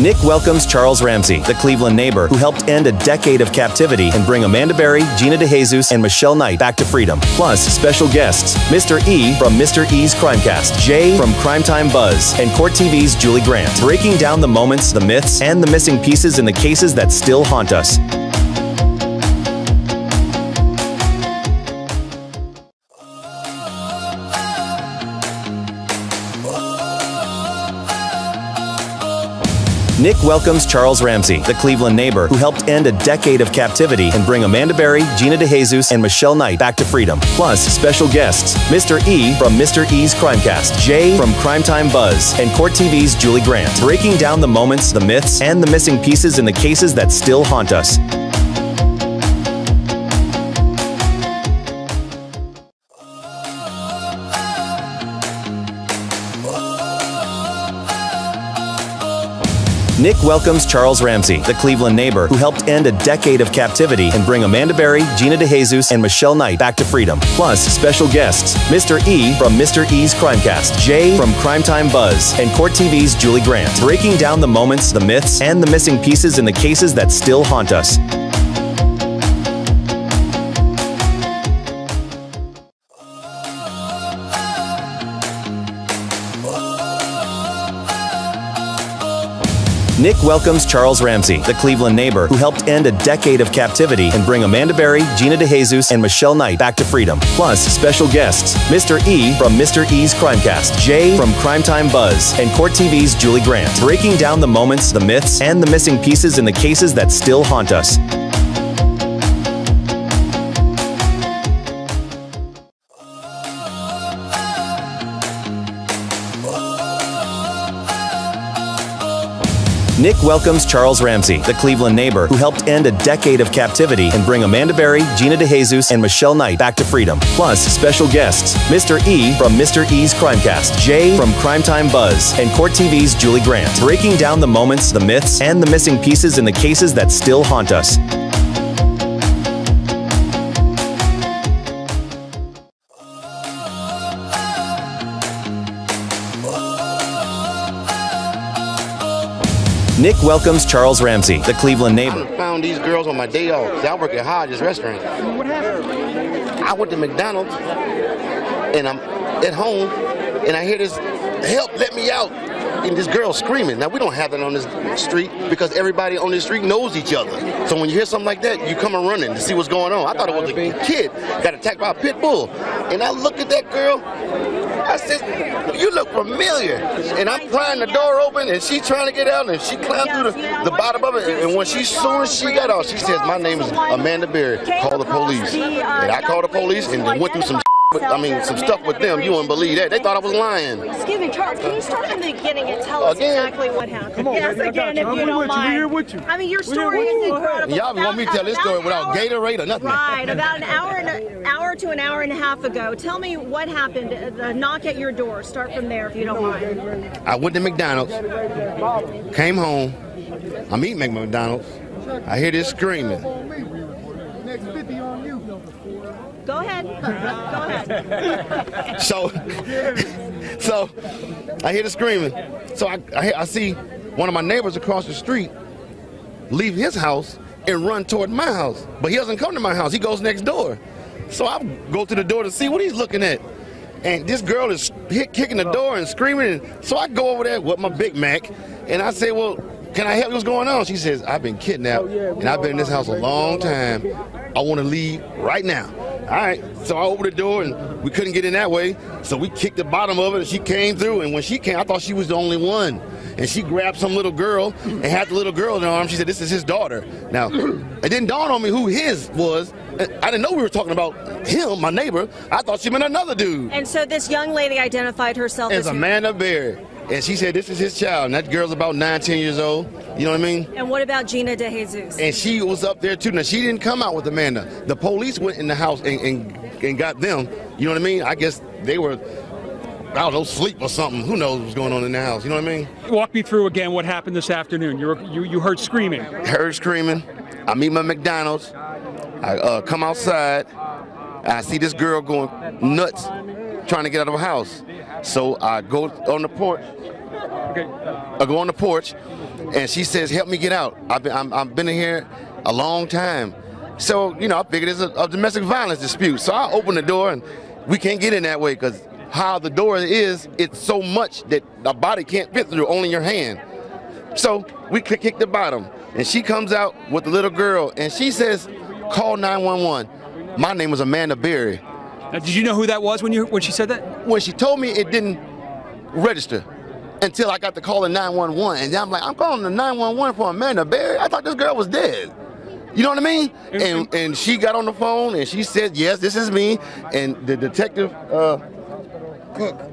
NIK welcomes Charles Ramsey, the Cleveland neighbor who helped end a decade of captivity and bring Amanda Berry, Gina DeJesus, and Michelle Knight back to freedom. Plus, special guests, Mr. E from Mr. E's Crimecast, Jay from Primetime Buzz, and Court TV's Julie Grant, breaking down the moments, the myths, and the missing pieces in the cases that still haunt us. NIK welcomes Charles Ramsey, the Cleveland neighbor who helped end a decade of captivity and bring Amanda Berry, Gina DeJesus, and Michelle Knight back to freedom. Plus, special guests, Mr. E from Mr. E's Crimecast, Jay from Primetime Buzz, and Court TV's Julie Grant, breaking down the moments, the myths, and the missing pieces in the cases that still haunt us. NIK welcomes Charles Ramsey, the Cleveland neighbor who helped end a decade of captivity and bring Amanda Berry, Gina DeJesus, and Michelle Knight back to freedom. Plus, special guests, Mr. E from Mr. E's Crimecast, Jay from Primetime Buzz, and Court TV's Julie Grant, breaking down the moments, the myths, and the missing pieces in the cases that still haunt us. NIK welcomes Charles Ramsey, the Cleveland neighbor who helped end a decade of captivity and bring Amanda Berry, Gina DeJesus, and Michelle Knight back to freedom. Plus, special guests, Mr. E from Mr. E's Crimecast, Jay from Primetime Buzz, and Court TV's Julie Grant, breaking down the moments, the myths, and the missing pieces in the cases that still haunt us. NIK welcomes Charles Ramsey, the Cleveland neighbor who helped end a decade of captivity and bring Amanda Berry, Gina DeJesus, and Michelle Knight back to freedom. Plus, special guests, Mr. E from Mr. E's Crimecast, Jay from Primetime Buzz, and Court TV's Julie Grant, breaking down the moments, the myths, and the missing pieces in the cases that still haunt us. NIK welcomes Charles Ramsey, the Cleveland neighbor. I found these girls on my day off. I work at Hodge's restaurant. What happened? I went to McDonald's and I'm at home and I hear this, "Help, let me out." And this girl screaming. Now, we don't have that on this street because everybody on this street knows each other. So when you hear something like that, you come running to see what's going on. I thought it was a kid got attacked by a pit bull. And I looked at that girl. I said, "You look familiar." And I'm prying the door open, and she's trying to get out, and she climbed through the bottom of it. And when soon as she got out, she says, "My name is Amanda Berry. Call the police." And I called the police and went through some stuff with them. You wouldn't believe that. They thought I was lying. Excuse me, Charles, can you start from the beginning and tell us exactly what happened? Come on, yes, baby, again, if you don't mind. We're here with you. I mean, your story is incredible. Y'all want me to tell this story without Gatorade or nothing? Right, about an hour to an hour and a half ago. Tell me what happened. The knock at your door. Start from there, if you don't mind. I went to McDonald's, came home. I'm eating at McDonald's. I hear this screaming. Next 50 on you. Go ahead. Go ahead. So I hear the screaming. So I see one of my neighbors across the street leave his house and run toward my house. But he doesn't come to my house. He goes next door. So I go to the door to see what he's looking at. And this girl is kicking the door and screaming. So I go over there with my Big Mac and I say, "Well, can I help you? What's going on?" She says, "I've been kidnapped and I've been in this house a long time. I want to leave right now." All right, so I opened the door and we couldn't get in that way. So we kicked the bottom of it and she came through. And when she came, I thought she was the only one. And she grabbed some little girl and had the little girl in her arms. She said, "This is his daughter." Now, it didn't dawn on me who his was. I didn't know we were talking about him, my neighbor. I thought she meant another dude. And so this young lady identified herself as Amanda Berry. And she said, "This is his child." And that girl's about 9, 10 years old. You know what I mean? And what about Gina DeJesus? And she was up there too. Now, she didn't come out with Amanda. The police went in the house and got them. You know what I mean? I guess they were, I don't know, sleep or something. Who knows what's going on in the house? You know what I mean? Walk me through again what happened this afternoon. You heard screaming. Heard screaming. I meet my McDonald's. I come outside. I see this girl going nuts, trying to get out of her house. So I go on the porch Okay. I go on the porch, and she says, "Help me get out. I've been in here a long time." So, you know, I figured it's a domestic violence dispute. So I open the door, and we can't get in that way because how the door is, it's so much that the body can't fit through, only your hand. So we kick the bottom, and she comes out with the little girl, and she says, "Call 911. My name is Amanda Berry." Now, did you know who that was when she said that? When she told me, it didn't register until I got the call in 911, and then I'm like, I'm calling the 911 for Amanda Berry? I thought this girl was dead. You know what I mean? And she got on the phone and she said, "Yes, this is me." And the detective,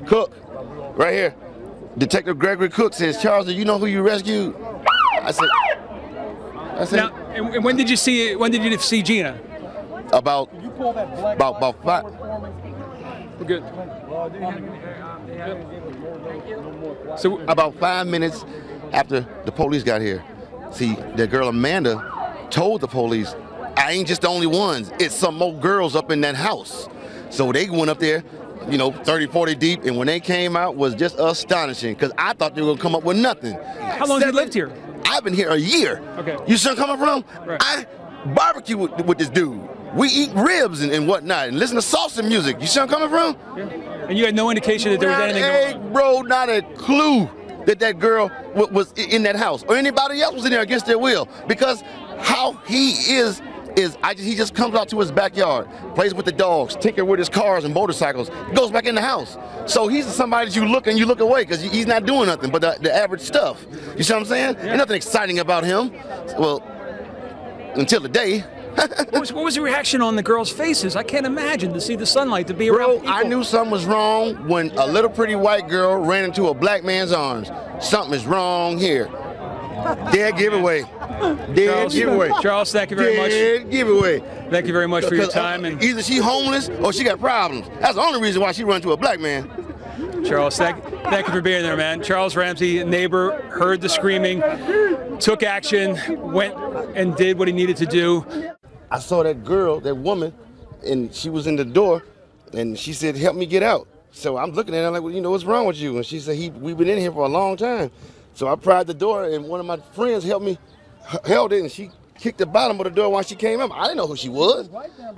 Cook, right here, Detective Gregory Cook says, "Charles, do you know who you rescued?" I said. Now, and when did you see? When did you see Gina? About 5. We're good. So about 5 minutes after the police got here. See, that girl Amanda told the police, "I ain't just the only ones. It's some more girls up in that house." So they went up there, you know, 30, 40 deep, and when they came out was just astonishing because I thought they were gonna come up with nothing. how long have you lived here? I've been here a year. Okay. You see where I'm coming from? Right. I barbecue with this dude. We eat ribs and whatnot and listen to salsa music. You see where I'm coming from? Yeah. And you had no indication that there was anything going on? Bro, not a clue that girl was in that house or anybody else was in there against their will, because how he is he just comes out to his backyard, plays with the dogs, tinker with his cars and motorcycles, goes back in the house. So he's somebody that you look and you look away because he's not doing nothing but the average stuff. You see what I'm saying? Yeah. Ain't nothing exciting about him. Well, until the day. What was the reaction on the girls' faces? I can't imagine to see the sunlight, to be around Bro, people. I knew something was wrong when a little pretty white girl ran into a black man's arms. Something is wrong here. Dead giveaway. Dead giveaway. Charles, thank you very much. Dead giveaway. Thank you very much for your time. And either she homeless or she got problems. That's the only reason why she run to a black man. Charles, thank you for being there, man. Charles Ramsey, neighbor, heard the screaming, took action, went and did what he needed to do. I saw that girl, that woman, and she was in the door, and she said, "Help me get out." So I'm looking at her like, "Well, you know, what's wrong with you?" And she said, "We've been in here for a long time." So I pried the door, and one of my friends held it, and she kicked the bottom of the door while she came up. I didn't know who she was.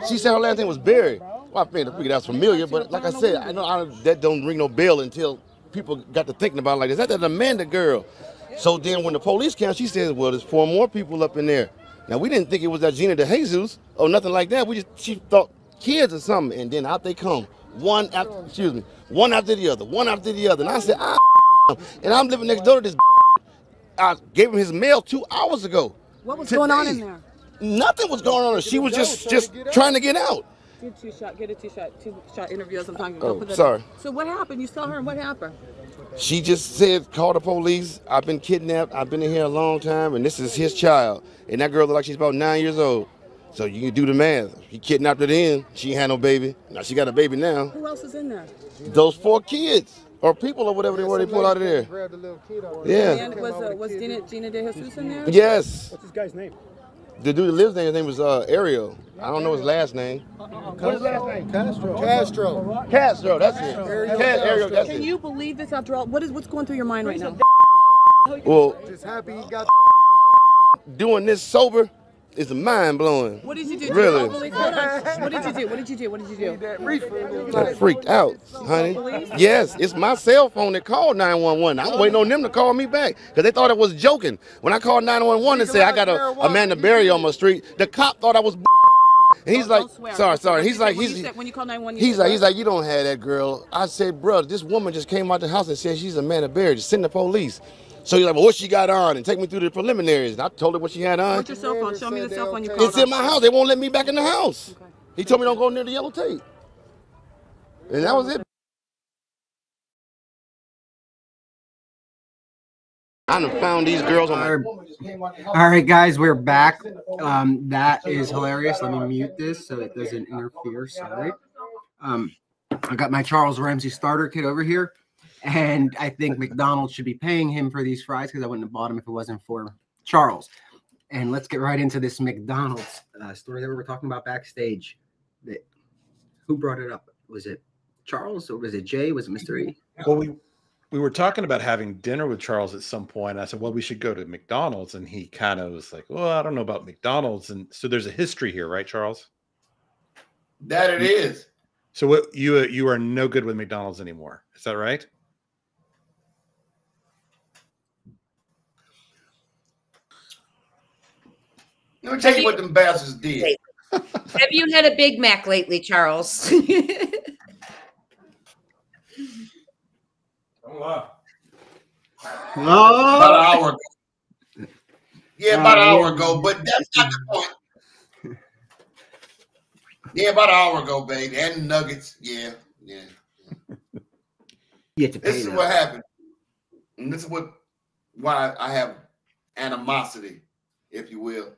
She said her last name was Berry. Well, I figured that was familiar, but like I said, I know that don't ring no bell until people got to thinking about it, like, is that Amanda girl? So then when the police came, she said, "Well, there's 4 more people up in there." Now, we didn't think it was that Gina DeJesus or nothing like that. She thought kids or something, and then out they come, one after the other, one after the other. And I said, and I'm living next door to this. I gave him his mail 2 hours ago. What was going on in there? Nothing was going on. She was just trying to get out. Get a two-shot interview sometime. Oh, sorry. So what happened? You saw her, and what happened? She just said, "Call the police. I've been kidnapped. I've been in here a long time, and this is his child." And that girl looked like she's about 9 years old. So you can do the math. He kidnapped her then. She ain't had no baby. Now she got a baby now. Who else is in there? Those 4 kids. Or people or whatever they were, they pulled out of there. Yeah. And was Gina DeJesus in there? Yes. What's this guy's name? The dude that lives there, his name was Ariel. I don't know his last name. What's his last name? Castro, that's it. Ariel, that's it. Can you believe this after all? What's going through your mind right now? Well, Just happy he got doing this sober is mind-blowing. What did you do? Really? Hold on. What did you do? What did you do? What did you do? I freaked out, honey. Yes, it's my cell phone that called 911. I'm waiting on them to call me back because they thought I was joking. When I called 911 and said I got a Amanda Berry on my street, the cop thought I was. And he's like, sorry. He's like, when you call 911, he's like, you don't have that girl. I said, bro, this woman just came out the house and said she's Amanda Berry. Just send the police. So he's like, well, what she got on? And take me through the preliminaries. And I told her what she had on. What's your cell phone? Show me the cell phone you called. It's in my house. They won't let me back in the house. Okay. He told me don't go near the yellow tape. And that was it. I done found these girls on my... All right, guys, we're back. That is hilarious. Let me mute this so it doesn't interfere. Sorry. I got my Charles Ramsey starter kit over here. And I think McDonald's should be paying him for these fries because I wouldn't have bought them if it wasn't for Charles. And let's get right into this McDonald's story that we were talking about backstage. Who brought it up? Was it Charles or was it Jay? Was it Mr. E? Well, we were talking about having dinner with Charles at some point. And I said, well, we should go to McDonald's. And he kind of was like, well, I don't know about McDonald's. And so there's a history here, right, Charles? That it is. So what you are no good with McDonald's anymore. Is that right? Let me tell you what them bastards did. Have you had a Big Mac lately, Charles? About an hour ago. Yeah, about an hour ago, but that's not the point. Yeah, about an hour ago, baby. And nuggets. Yeah. This is what happened. And this is why I have animosity, if you will.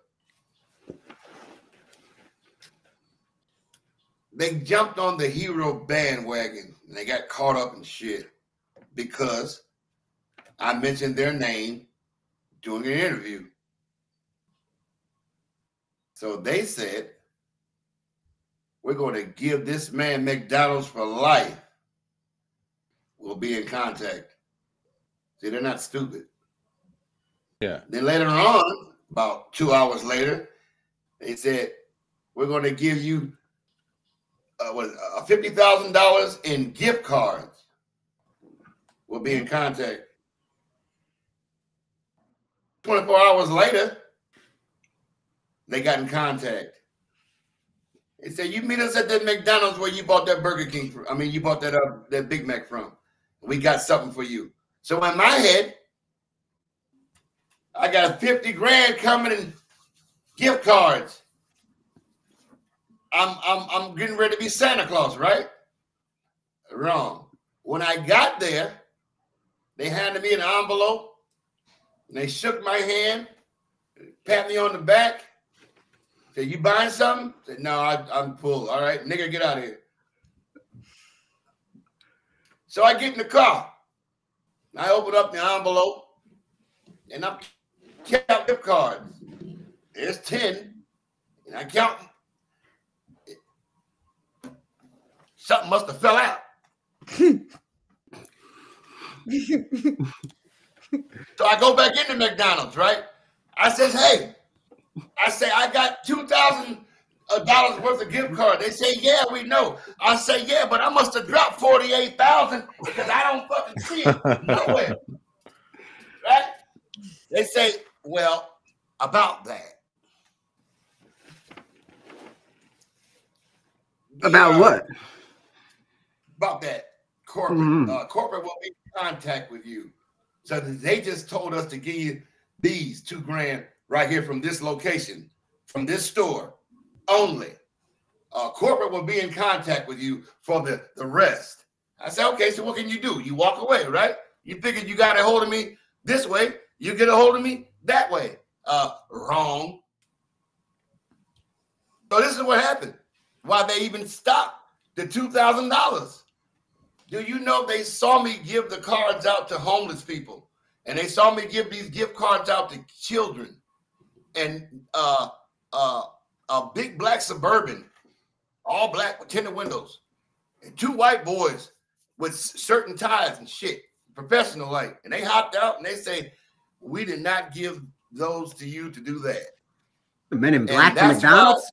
They jumped on the hero bandwagon and they got caught up in shit because I mentioned their name during an interview. So they said, we're going to give this man McDonald's for life. We'll be in contact. See, they're not stupid. Yeah. Then later on, about 2 hours later, they said, we're going to give you $50,000 in gift cards. We'll be in contact. 24 hours later, they got in contact. They said, you meet us at that McDonald's where you bought that Burger King from. I mean, you bought that Big Mac from. We got something for you. So in my head, I got 50 grand coming in gift cards. I'm getting ready to be Santa Claus, right? Wrong. When I got there, they handed me an envelope and they shook my hand, pat me on the back, said, you buying something? I said, no, I'm full. All right, nigga, get out of here. So I get in the car. I open up the envelope and I'm counting gift cards. There's 10, and I count. Something must have fell out. So I go back into McDonald's, right? I says, hey, I got $2,000 worth of gift card. They say, yeah, we know. I say, yeah, but I must have dropped 48,000 because I don't fucking see it nowhere. Right? They say, well, about that. About what? About that. Corporate will be in contact with you. So they just told us to give you these $2 grand right here from this location, from this store only. Corporate will be in contact with you for the rest. I said, okay, so what can you do? You walk away, right? You figured you got a hold of me this way, you get a hold of me that way. Wrong. So this is what happened. Why they even stopped the $2,000. Do you know they saw me give the cards out to homeless people, and they saw me give these gift cards out to children, and a big black Suburban, all black with tinted windows, and 2 white boys with certain ties and shit, professional like, and they hopped out and they say, we did not give those to you to do that. The men in black from McDonald's?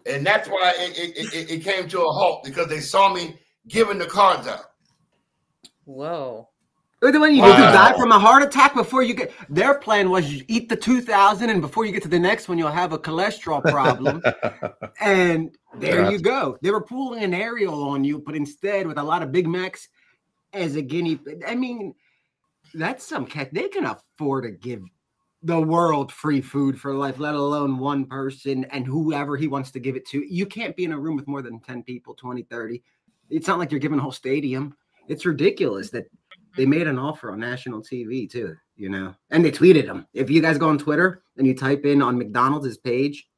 And that's why it came to a halt, because they saw me giving the cards out. Whoa. They're the one you die from a heart attack before you get. Their plan was you eat the 2,000, and before you get to the next one, you'll have a cholesterol problem. And there you go. They were pulling an aerial on you, but instead with a lot of Big Macs as a guinea. I mean, that's some cat. They can afford to give the world free food for life, let alone one person and whoever he wants to give it to. You can't be in a room with more than 10 people, 20, 30. It's not like you're giving a whole stadium. It's ridiculous that they made an offer on national TV too, you know, and they tweeted them. If you guys go on Twitter and you type in on McDonald's page,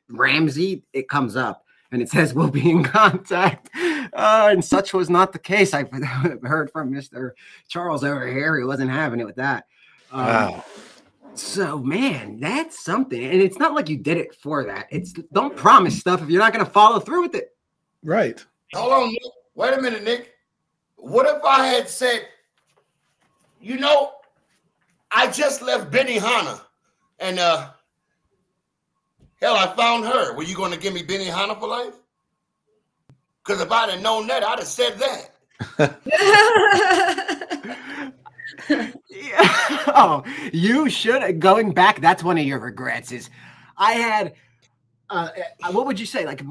Ramsey, it comes up and it says, we'll be in contact. And such was not the case. I've heard from Mr. Charles over here. He wasn't having it with that. Wow. So, man, that's something. And it's not like you did it for that. It's don't promise stuff if you're not going to follow through with it. Right. Hold on, Nick. Wait a minute, Nick. What if I had said, You know, I just left Benihana, and hell, I found her. Were you going to give me Benihana for life? Because if I'd have known that, I'd have said that. Yeah. Oh, you should. Going back, that's one of your regrets. Is I had, what would you say? Like,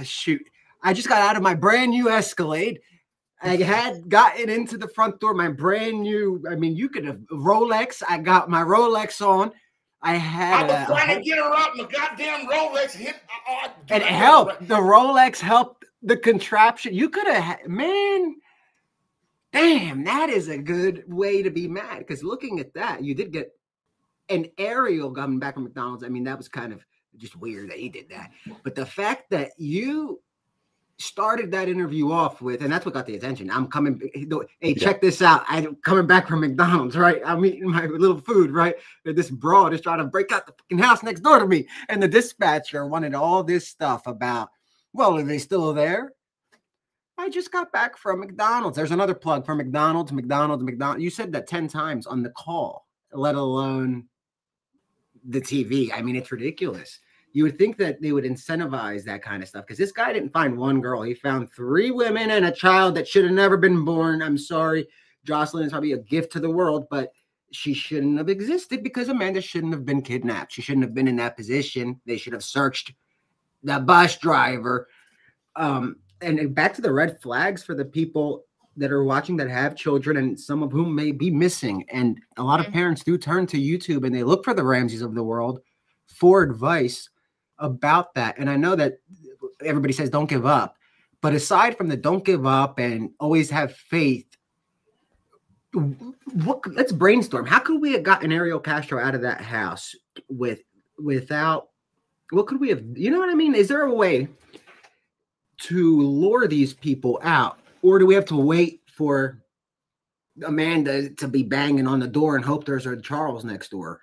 shoot, I just got out of my brand new Escalade. I had gotten into the front door, my brand new, I mean, you could have Rolex. I got my Rolex on. I had. I was trying to get her up. My goddamn Rolex hit. And it helped. The Rolex helped the contraption. You could have, man. Damn, that is a good way to be mad. Because looking at that, you did get an aerial coming back from McDonald's. I mean, that was kind of just weird that he did that. But the fact that you started that interview off with, and that's what got the attention. I'm coming. Hey, check this out. I'm coming back from McDonald's, right? I'm eating my little food, right? This broad is trying to break out the fucking house next door to me. And the dispatcher wanted all this stuff about, well, are they still there? I just got back from McDonald's. There's another plug for McDonald's. You said that 10 times on the call, let alone the TV. I mean, it's ridiculous. You would think that they would incentivize that kind of stuff because this guy didn't find one girl. He found 3 women and a child that should have never been born. I'm sorry. Jocelyn is probably a gift to the world, but she shouldn't have existed because Amanda shouldn't have been kidnapped. She shouldn't have been in that position. They should have searched the bus driver. And back to the red flags for the people that are watching that have children and some of whom may be missing. And a lot of parents do turn to YouTube and they look for the Ramseys of the world for advice about that. And I know that everybody says don't give up, but aside from the don't give up and always have faith, let's brainstorm. How could we have gotten Ariel Castro out of that house without, what could we have, you know what I mean? Is there a way to lure these people out, or do we have to wait for Amanda to be banging on the door and hope there's a Charles next door?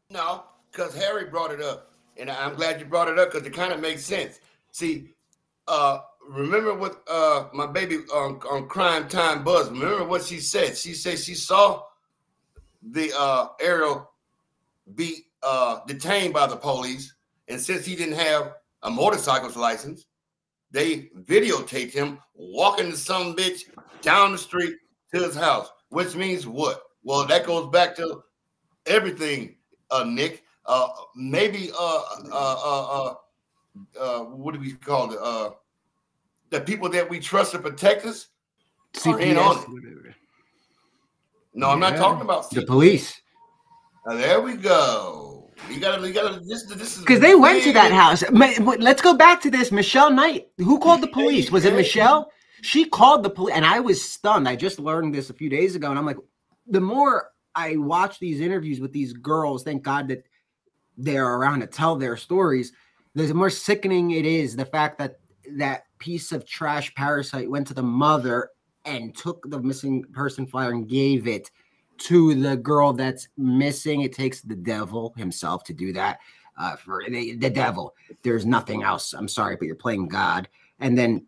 No, because Harry brought it up. And I'm glad you brought it up because it kind of makes sense. See, remember what my baby on Crime Time Buzz, remember what she said? She said she saw the Ariel be detained by the police. And since he didn't have a motorcycle's license, they videotaped him walking to some bitch down the street to his house, which means what? Well, that goes back to everything, Nick. Maybe what do we call it? The people that we trust to protect us are in on it. No, I'm not talking about the police. There we go. You gotta. This is because they went to that house. Let's go back to this. Michelle Knight. Who called the police? Was it Michelle? She called the police, and I was stunned. I just learned this a few days ago, and I'm like, the more I watch these interviews with these girls, thank God that they're around to tell their stories, the more sickening it is the fact that that piece of trash parasite went to the mother and took the missing person flyer and gave it to the girl that's missing. It takes the devil himself to do that. For the devil, there's nothing else. I'm sorry, but you're playing God. And then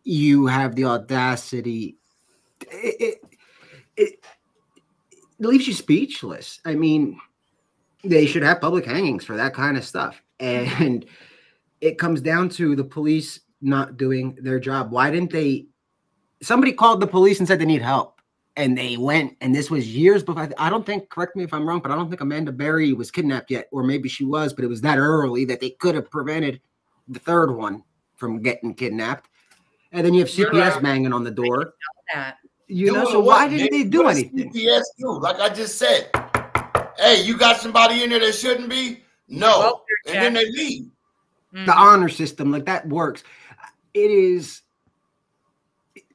you have the audacity. It leaves you speechless. I mean, they should have public hangings for that kind of stuff. And it comes down to the police not doing their job. Why didn't they? Somebody called the police and said they need help. And they went, and this was years before. I don't think, correct me if I'm wrong, but I don't think Amanda Berry was kidnapped yet. Or maybe she was, but it was that early that they could have prevented the third one from getting kidnapped. And then you have CPS banging on the door. You know, so why didn't they do anything? CPS do, like I just said. Hey, you got somebody in there that shouldn't be? No. And then they leave. The honor system, like that works. It is.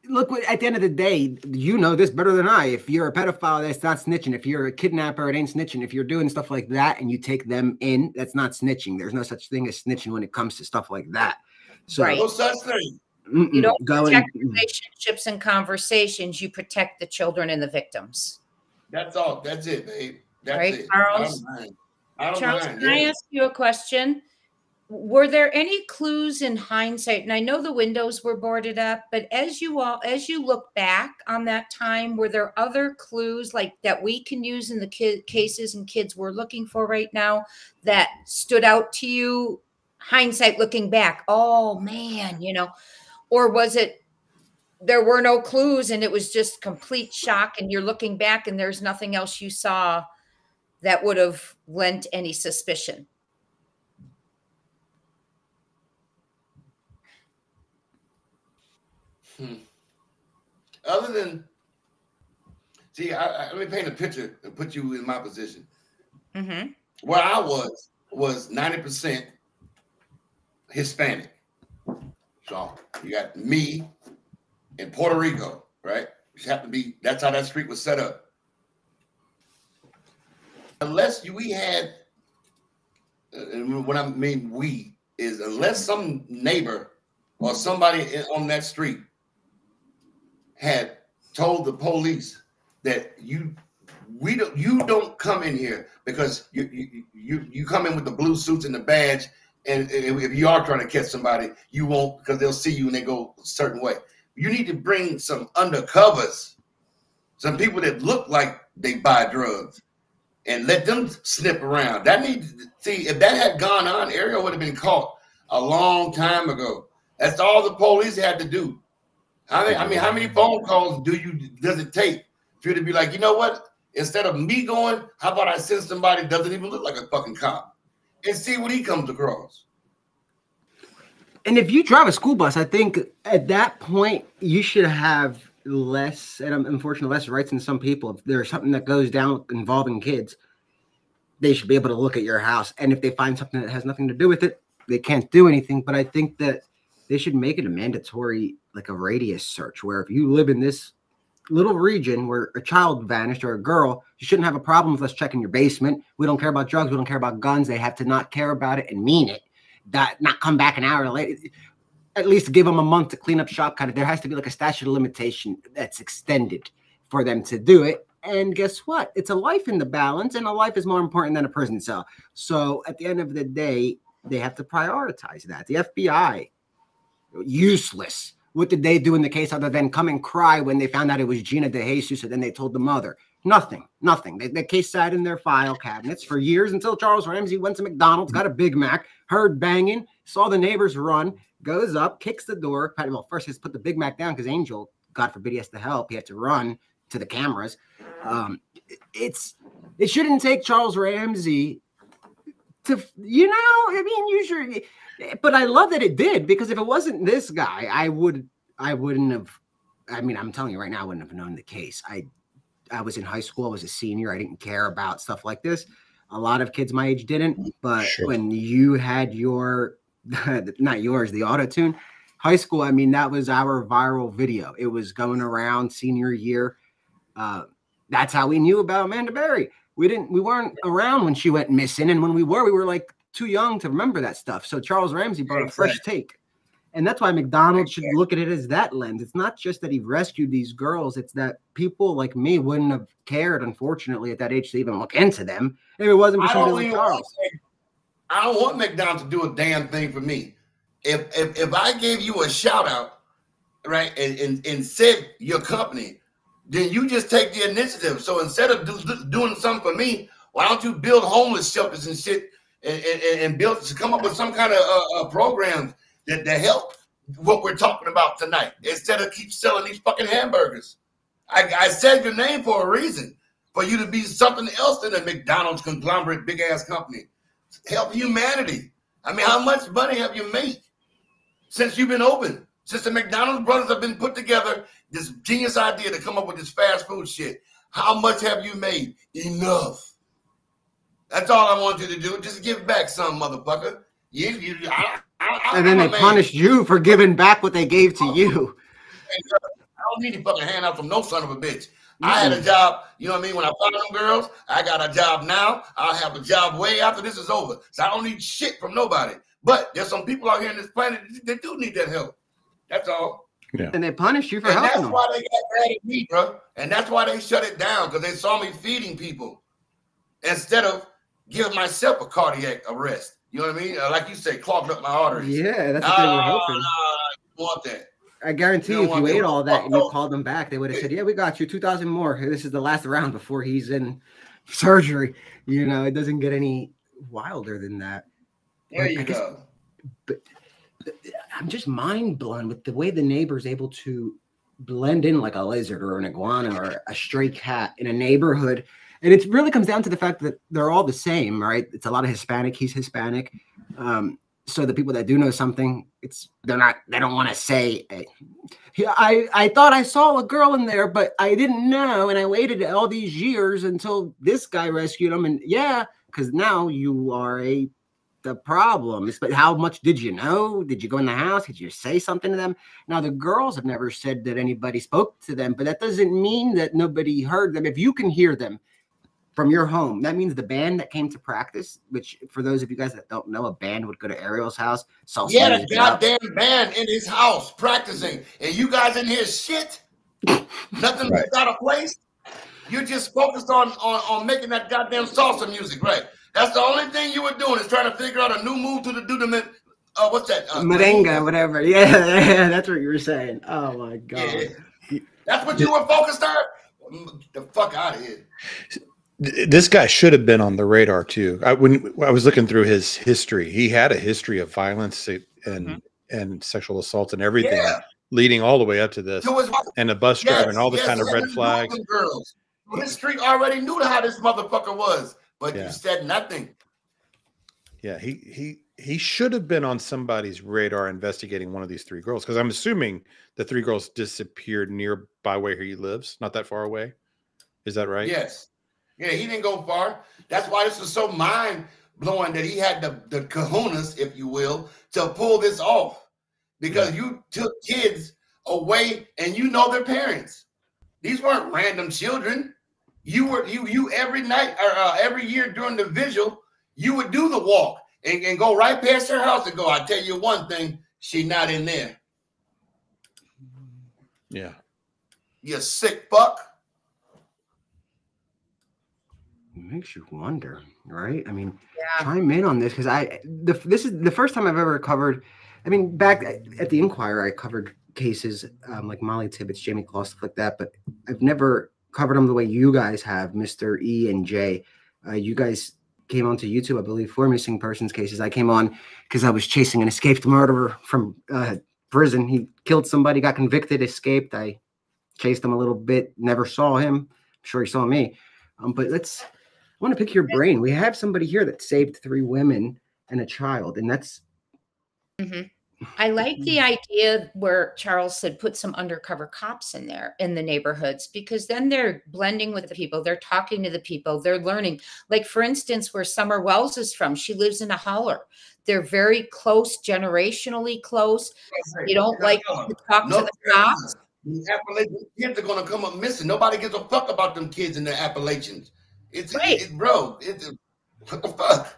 Look, at the end of the day, you know this better than I. If you're a pedophile, that's not snitching. If you're a kidnapper, it ain't snitching. If you're doing stuff like that and you take them in, that's not snitching. There's no such thing as snitching when it comes to stuff like that. So, no such thing. You don't protect relationships and conversations. You protect the children and the victims. That's all. That's it, babe. That's right, it. Charles? I don't Charles, mind. can I ask you a question? were there any clues in hindsight? And I know the windows were boarded up, but as you look back on that time, were there other clues like that we can use in the cases and kids we're looking for right now that stood out to you? Hindsight, looking back, oh man, you know, or was it there were no clues and it was just complete shock, and you're looking back and there's nothing else you saw that would have lent any suspicion? Other than, see, let me paint a picture and put you in my position. Mm-hmm. Where I was 90% Hispanic. So you got me in Puerto Rico, right? Which happened to be, that's how that street was set up. Unless we had, and what I mean we, is unless some neighbor or somebody on that street had told the police that you don't come in here because you come in with the blue suits and the badge, and if you are trying to catch somebody, you won't, because they'll see you and they go a certain way. You need to bring some undercovers, some people that look like they buy drugs, and let them snip around. That needs, see, if that had gone on, Ariel would have been caught a long time ago. That's all the police had to do. How many phone calls does it take for you to be like, you know what? Instead of me going, how about I send somebody that doesn't even look like a fucking cop and see what he comes across? And if you drive a school bus, I think at that point you should have less, and unfortunately less rights than some people. If there's something that goes down involving kids, they should be able to look at your house. And if they find something that has nothing to do with it, they can't do anything. But I think that they should make it a mandatory, like a radius search, where if you live in this little region where a child vanished or a girl, you shouldn't have a problem with us checking your basement. We don't care about drugs. We don't care about guns. They have to not care about it and mean it. That not come back an hour later. At least give them a month to clean up shop. Kind of, there has to be like a statute of limitation that's extended for them to do it. And guess what? It's a life in the balance, and a life is more important than a prison cell. So at the end of the day, they have to prioritize that. The FBI, useless. What did they do in the case other than come and cry when they found out it was Gina DeJesus, and then they told the mother? Nothing. The case sat in their file cabinets for years until Charles Ramsey went to McDonald's, got a Big Mac, heard banging, saw the neighbors run, goes up, kicks the door. Well, first he has to put the Big Mac down because Angel, God forbid, he has to help. He had to run to the cameras. It shouldn't take Charles Ramsey to, usually, but I love that it did, because if it wasn't this guy, I wouldn't have. I mean, I'm telling you right now, I wouldn't have known the case. I was in high school. I was a senior. I didn't care about stuff like this. A lot of kids my age didn't. But when you had your, not yours, the auto-tune, high school, I mean, that was our viral video. It was going around senior year. That's how we knew about Amanda Berry. We weren't around when she went missing. And when we were like too young to remember that stuff. So Charles Ramsey brought a fresh take. And that's why McDonald's should look at it as that lens. It's not just that he rescued these girls. It's that people like me wouldn't have cared, unfortunately, at that age to even look into them if it wasn't for somebody like Charles. I don't want McDonald's to do a damn thing for me. If I gave you a shout out, right, and said your company, then you just take the initiative. So instead of doing something for me, why don't you build homeless shelters and shit and build to come up with some kind of programs that help what we're talking about tonight, instead of keep selling these fucking hamburgers. I said your name for a reason, for you to be something else than a McDonald's conglomerate big ass company. Help humanity. I mean, how much money have you made since you've been open? Since the McDonald's brothers have been put together, this genius idea to come up with this fast food shit. How much have you made? Enough. That's all I want you to do. Just give back some, motherfucker. And then they punished you for giving back what they gave to you. I don't need to fucking hand out from no son of a bitch. I had a job, you know what I mean? When I found them girls, I got a job now. I'll have a job way after this is over. So I don't need shit from nobody. But there's some people out here on this planet that do need that help. That's all. Yeah. And they punished you for helping them. That's why they got mad at me, bro. And that's why they shut it down, because they saw me feeding people instead of giving myself a cardiac arrest. You know what I mean? Like you said, clogged up my arteries. Yeah, that's what they were hoping. You want that? I guarantee you, if you ate all that and you called them back, they would have said, "Yeah, we got you 2,000 more. This is the last round before he's in surgery." You know, it doesn't get any wilder than that. There you go. But I'm just mind blown with the way the neighbor's able to blend in like a lizard or an iguana or a stray cat in a neighborhood. And it really comes down to the fact that they're all the same, right? It's a lot of Hispanic. He's Hispanic. So the people that do know something, they don't want to say, I thought I saw a girl in there, but I didn't know. And I waited all these years until this guy rescued him. And yeah, because now you are the problem. But how much did you know? Did you go in the house? Did you say something to them? Now, the girls have never said that anybody spoke to them, but that doesn't mean that nobody heard them. If you can hear them from your home, that means the band that came to practice, which for those of you guys that don't know, a band would go to Ariel's house. He had a goddamn band in his house practicing, and you guys in here shit. Nothing right. Out of place. You're just focused on making that goddamn salsa music, right? That's the only thing you were doing is trying to figure out a new move to the what's that? Merengue, whatever. Yeah, that's what you were saying. Oh my god. Yeah. That's what you were focused on? The fuck out of here. This guy should have been on the radar too. When I was looking through his history, he had a history of violence and sexual assault and everything, leading all the way up to this, and a bus driver and all the kind of red flags. Girls. History already knew how this motherfucker was, but you said nothing. Yeah, he should have been on somebody's radar investigating one of these three girls, because I'm assuming the three girls disappeared nearby where he lives, not that far away. Is that right? Yes. Yeah, he didn't go far. That's why this was so mind-blowing that he had the kahunas, if you will, to pull this off. Because you took kids away and you know their parents. These weren't random children. You every night or every year during the vigil, you would do the walk and go right past her house and go, I tell you one thing, she not in there. Yeah. You sick fuck. It makes you wonder, right? I mean, chime in on this, because this is the first time I've ever covered. I mean, back at the Inquirer, I covered cases like Molly Tibbetts, Jamie Claw, stuff like that, but I've never covered them the way you guys have, Mr. E and Jay. You guys came onto YouTube, I believe, for missing persons cases. I came on because I was chasing an escaped murderer from prison. He killed somebody, got convicted, escaped. I chased him a little bit, never saw him. I'm sure he saw me. But I want to pick your brain. We have somebody here that saved 3 women and a child, and that's. I like the idea where Charles said put some undercover cops in there in the neighborhoods, because then they're blending with the people. They're talking to the people. They're learning. Like, for instance, where Summer Wells is from, she lives in a holler. They're very close, generationally close. You don't like to talk to the cops. The Appalachian kids are going to come up missing. Nobody gives a fuck about them kids in the Appalachians. It's what the fuck?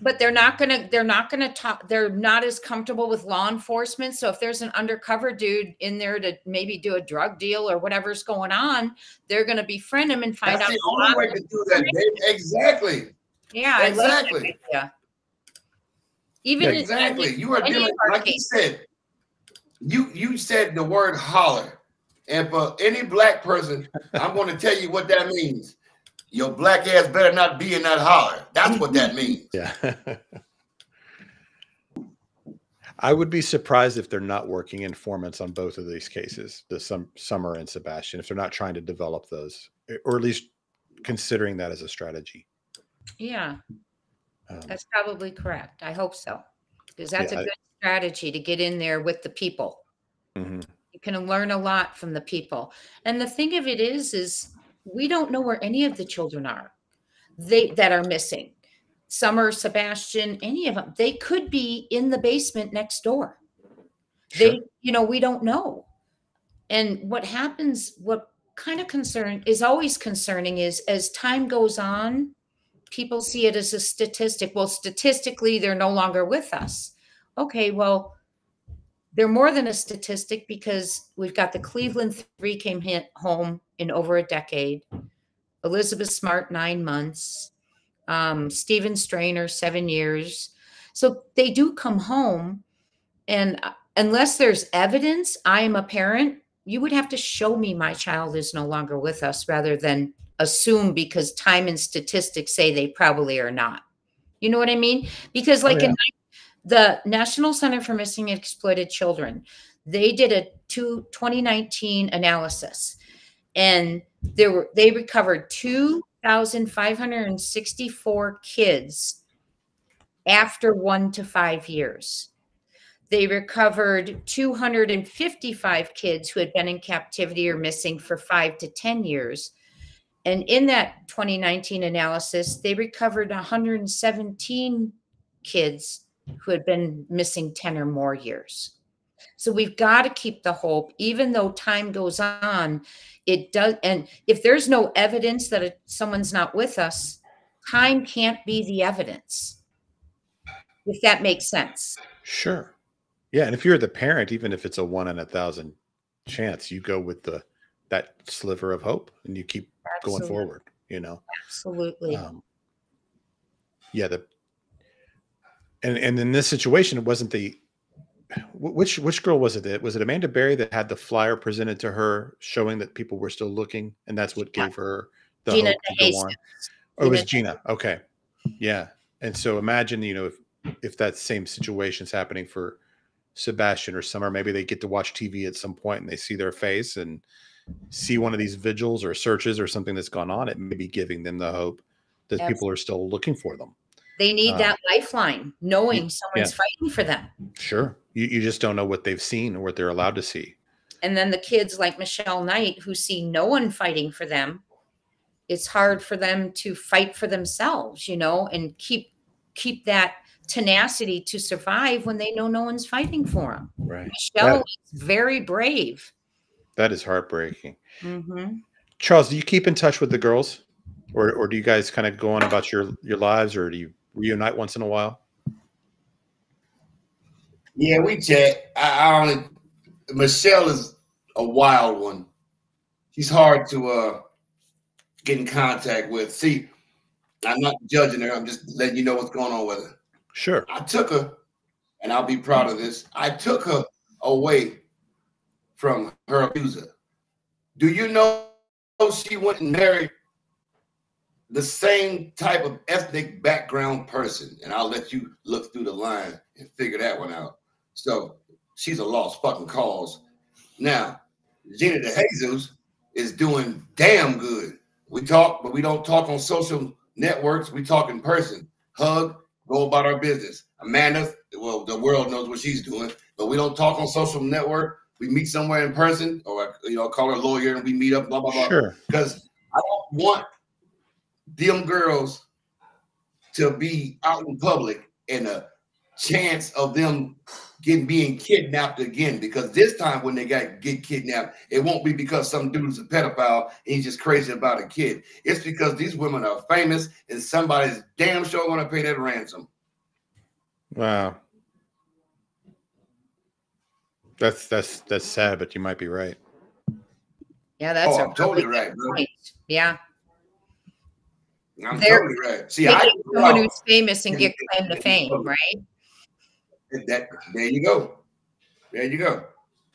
But they're not gonna talk. They're not as comfortable with law enforcement. So if there's an undercover dude in there to maybe do a drug deal or whatever's going on, they're gonna befriend him and find out. That's the only way to do that, babe. Exactly. Yeah, exactly. Yeah. Even exactly. You are dealing, like you said. You said the word holler, and for any black person, I'm going to tell you what that means. Your black ass better not be in that holler. That's what that means. Yeah. I would be surprised if they're not working informants on both of these cases, the Summer and Sebastian, if they're not trying to develop those, or at least considering that as a strategy. Yeah, that's probably correct. I hope so, because that's a good strategy to get in there with the people. You can learn a lot from the people. And the thing of it is we don't know where any of the children are that are missing. Summer, Sebastian, any of them. They could be in the basement next door. Sure. We don't know. And what happens, what kind of is always concerning is as time goes on, people see it as a statistic. Well, statistically, they're no longer with us. Okay, well, they're more than a statistic, because we've got the Cleveland 3 came home in over a decade. Elizabeth Smart, 9 months. Stephen Strainer, 7 years. So they do come home, and unless there's evidence, I am a parent, you would have to show me my child is no longer with us rather than assume because time and statistics say they probably are not. You know what I mean? Because like in the National Center for Missing and Exploited Children, they did a 2019 analysis, and they recovered 2,564 kids after 1 to 5 years. They recovered 255 kids who had been in captivity or missing for 5 to 10 years. And in that 2019 analysis, they recovered 117 kids who had been missing 10 or more years. So we've got to keep the hope, even though time goes on, it does. And if there's no evidence that someone's not with us, time can't be the evidence, if that makes sense. Sure. Yeah. And if you're the parent, even if it's a 1 in 1,000 chance, you go with that sliver of hope and you keep going forward, you know? Absolutely. Yeah. And in this situation, it wasn't which girl was it? Was it Amanda Berry that had the flyer presented to her showing that people were still looking, and that's what gave her the Gina hope to go DeJesus. on? Oh, it was Gina. Okay. Yeah. And so imagine, you know, if that same situation's happening for Sebastian or Summer, maybe they get to watch TV at some point and they see their face and see one of these vigils or searches or something that's gone on. It may be giving them the hope that people are still looking for them. They need that lifeline, knowing someone's fighting for them. Sure. You just don't know what they've seen or what they're allowed to see. And then the kids like Michelle Knight who see no one fighting for them, it's hard for them to fight for themselves, you know, and keep that tenacity to survive when they know no one's fighting for them. Right. Michelle is very brave. That is heartbreaking. Mm-hmm. Charles, do you keep in touch with the girls, or do you guys kind of go on about your lives, or do you reunite once in a while? Yeah, we chat. Michelle is a wild one. She's hard to get in contact with. See, I'm not judging her. I'm just letting you know what's going on with her. Sure. I took her, and I'll be proud of this. I took her away from her abuser. Do you know she went and married the same type of ethnic background person? And I'll let you look through the line and figure that one out. So she's a lost fucking cause. Now, Gina DeJesus is doing damn good. We talk, but we don't talk on social networks. We talk in person. Hug, go about our business. Amanda, well, the world knows what she's doing, but we don't talk on social network. We meet somewhere in person, or call her a lawyer and we meet up, blah, blah, blah. Sure. Because I don't want them girls to be out in public and a chance of them being kidnapped again, because this time when they get kidnapped, it won't be because some dude's a pedophile and he's just crazy about a kid. It's because these women are famous and somebody's damn sure going to pay that ransom. Wow. That's sad, but you might be right. Yeah, that's I'm totally right, bro. Point. Yeah. I'm totally right. See, someone who's famous and get claim to fame, right? There you go. There you go.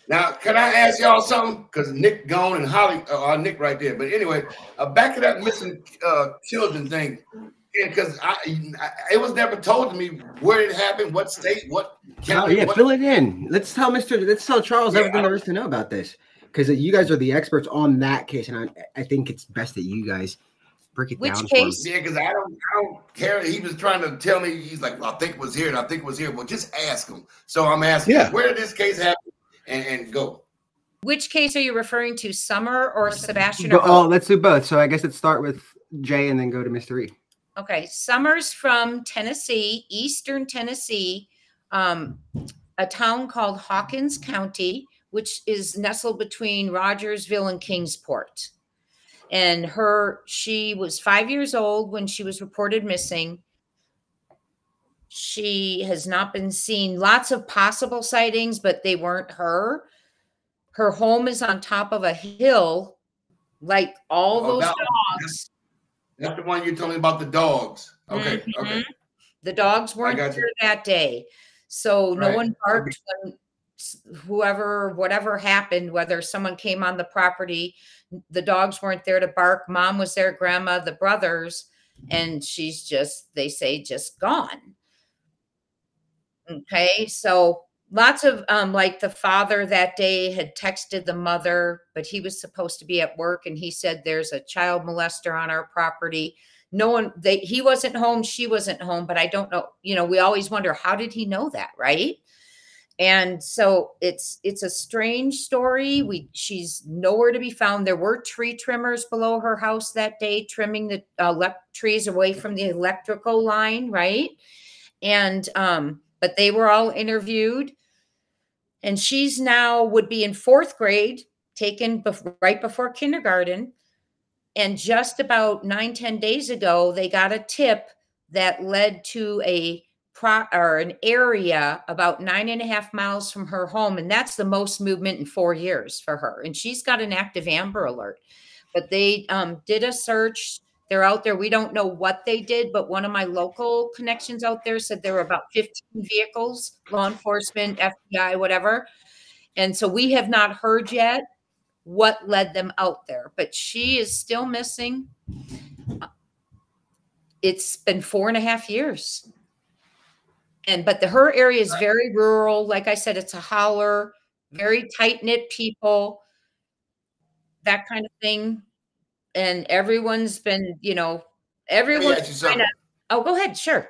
Now, can I ask y'all something? Because Nick gone and Holly, Nick right there. But anyway, back to that missing children thing. Because it was never told to me where it happened, what state, what county. Fill it in. Let's tell Charles everything there is to know about this, because you guys are the experts on that case, and I think it's best that you guys break it down. Which case? Yeah, because I don't care. He was trying to tell me, he's like, well, I think it was here, and I think it was here. Well, just ask him. So I'm asking, where did this case happen, and go. Which case are you referring to, Summer or Sebastian? Let's do both. So I guess let's start with Jay and then go to Mr. E. Okay, Summer's from Tennessee, Eastern Tennessee, a town called Hawkins County, which is nestled between Rogersville and Kingsport. And she was 5 years old when she was reported missing. She has not been seen. Lots of possible sightings, but they weren't her. Her home is on top of a hill, like all those dogs. That's the one you're telling me about, the dogs. Okay, okay. The dogs weren't there that day. So no one barked when whatever happened, whether someone came on the property, the dogs weren't there to bark. Mom was there, grandma, the brothers, and she's just, they say, just gone. Okay. So lots of, like the father that day had texted the mother, but he was supposed to be at work. And he said, there's a child molester on our property. No one, he wasn't home. She wasn't home, but I don't know. You know, we always wonder, how did he know that? Right. And so it's a strange story. She's nowhere to be found. There were tree trimmers below her house that day, trimming the trees away from the electrical line. Right. And, but they were all interviewed, and she's now would be in 4th grade, taken right before kindergarten. And just about 9-10 days ago, they got a tip that led to an area about 9.5 miles from her home. And that's the most movement in 4 years for her. And she's got an active Amber Alert, but they did a search. They're out there. We don't know what they did, but one of my local connections out there said there were about 15 vehicles, law enforcement, FBI, whatever. And so we have not heard yet what led them out there, but she is still missing. It's been 4.5 years. But her area is very rural. Like I said, it's a holler, very tight-knit people, that kind of thing. And everyone's been, everyone's kind of, oh, go ahead. Sure.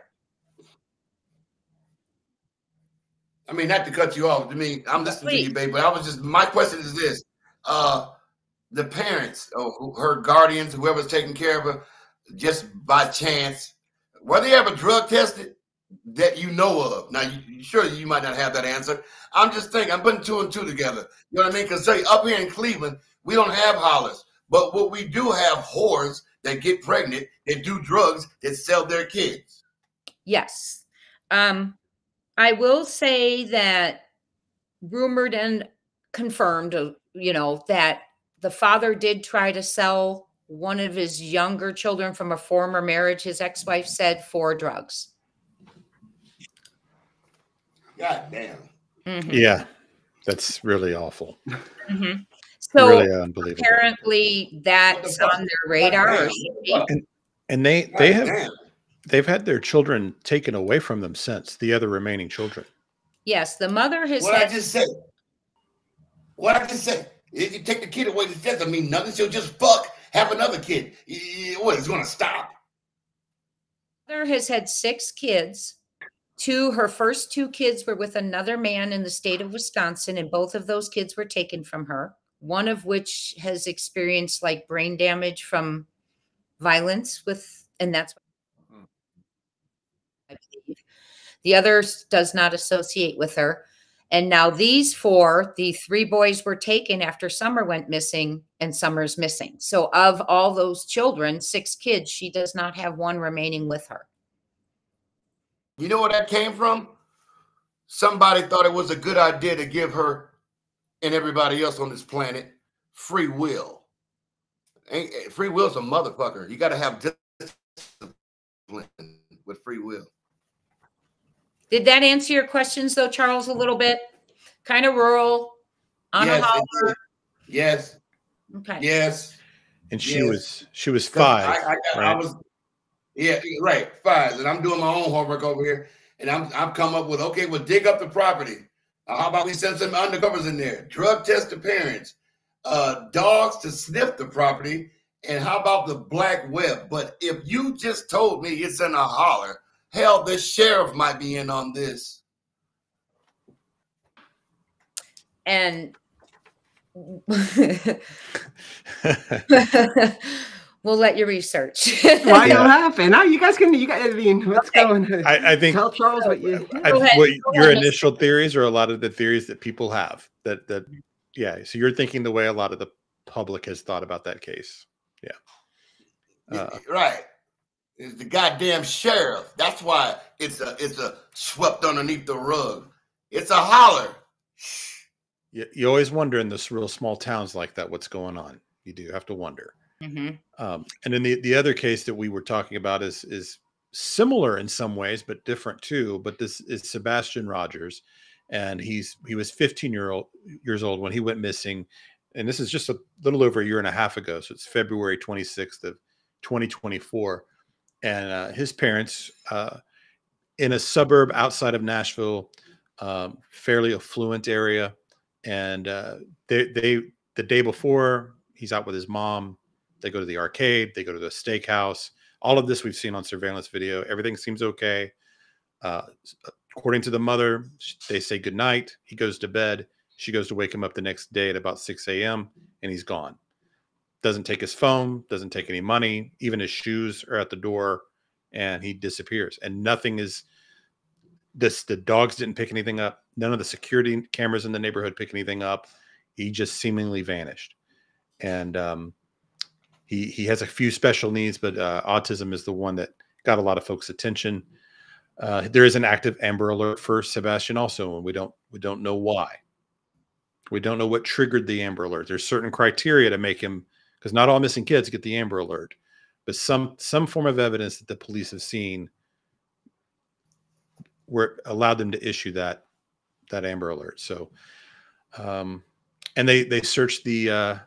I mean, not to cut you off. To me, I'm listening to you, babe, but my question is this. The parents, or her guardians, whoever's taking care of her, just by chance, were they ever drug tested that you know of? Now, sure, you might not have that answer. I'm just thinking, I'm putting 2 and 2 together. You know what I mean? Because up here in Cleveland, we don't have hollers. But what we do have whores that get pregnant, that do drugs, that sell their kids. Yes. I will say that rumored and confirmed, that the father did try to sell one of his younger children from a former marriage, his ex-wife said, for drugs. God damn. Mm-hmm. Yeah, that's really awful. Mm-hmm. So really unbelievable. Apparently that's on their radar. And they've had their children taken away from them since, the other remaining children. Yes, the mother has. I just said. What I just said. If you take the kid away, it doesn't mean nothing. She'll just have another kid. What, it's going to stop? Mother has had 6 kids. Her first 2 kids were with another man in the state of Wisconsin, and both of those kids were taken from her. One of which has experienced like brain damage from violence and that's what I believe. The other does not associate with her. And now these 4, the 3 boys were taken after Summer went missing, and Summer's missing. So of all those children, 6 kids, she does not have one remaining with her. You know where that came from? Somebody thought it was a good idea to give her and everybody else on this planet free will. Free will's a motherfucker. You got to have discipline with free will. Did that answer your questions, though, Charles, a little bit? Kind of rural, on a holler. Yes. Okay. Yes. And she was 5. Yeah, right. 5. And I'm doing my own homework over here, and I'm come up with, okay, we'll dig up the property. How about we send some undercovers in there? Drug test the parents, dogs to sniff the property, and how about the black web? But if you just told me it's in a holler, hell, the sheriff might be in on this. And we'll let you research. Why are you laughing? No, you guys, I mean, what's going on? I think tell Charles what you. Your initial theories are a lot of the theories that people have. Yeah. So you're thinking the way a lot of the public has thought about that case. Yeah. Right. It's the goddamn sheriff. That's why it's a swept underneath the rug. It's a holler. You always wonder in this real small towns like that what's going on. You do have to wonder. Mm-hmm. And then the other case that we were talking about is similar in some ways, but different too. But this is Sebastian Rogers, and he was 15 years old when he went missing, and this is just a little over a year and a half ago. So it's February 26th of 2024, and his parents, in a suburb outside of Nashville, fairly affluent area, and they the day before he's out with his mom, they go to the arcade, they go to the steakhouse. All of this we've seen on surveillance video. Everything seems okay. According to the mother, they say goodnight. He goes to bed. She goes to wake him up the next day at about 6 a.m. and he's gone. Doesn't take his phone, doesn't take any money. Even his shoes are at the door, and he disappears. And nothing is this. The dogs didn't pick anything up. None of the security cameras in the neighborhood pick anything up. He just seemingly vanished. And he has a few special needs, but autism is the one that got a lot of folks' attention. There is an active Amber Alert for Sebastian also, and we don't know why. We don't know what triggered the Amber Alert. There's certain criteria to make him, because not all missing kids get the Amber Alert, but some form of evidence that the police have seen where allowed them to issue that Amber Alert. So, and they searched the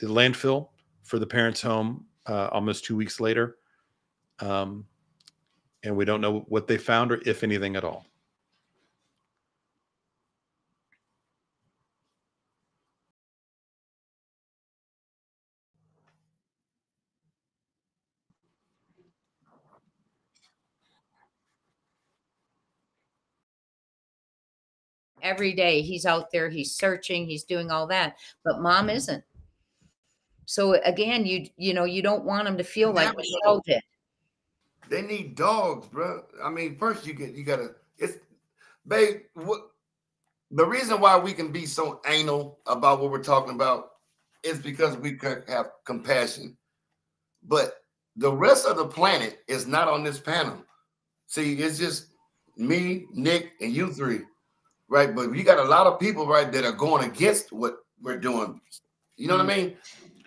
landfill for the parents' home almost 2 weeks later. And we don't know what they found or if anything at all. Every day he's out there, he's searching, he's doing all that, but mom isn't. So again, you know, you don't want him to feel like Michelle did. They need dogs, bro. I mean, first you gotta, it's, babe, the reason why we can be so anal about what we're talking about is because we could have compassion. But the rest of the planet is not on this panel. See, it's just me, Nick, and you three, right? But you got a lot of people, right, that are going against what we're doing. You know what I mean?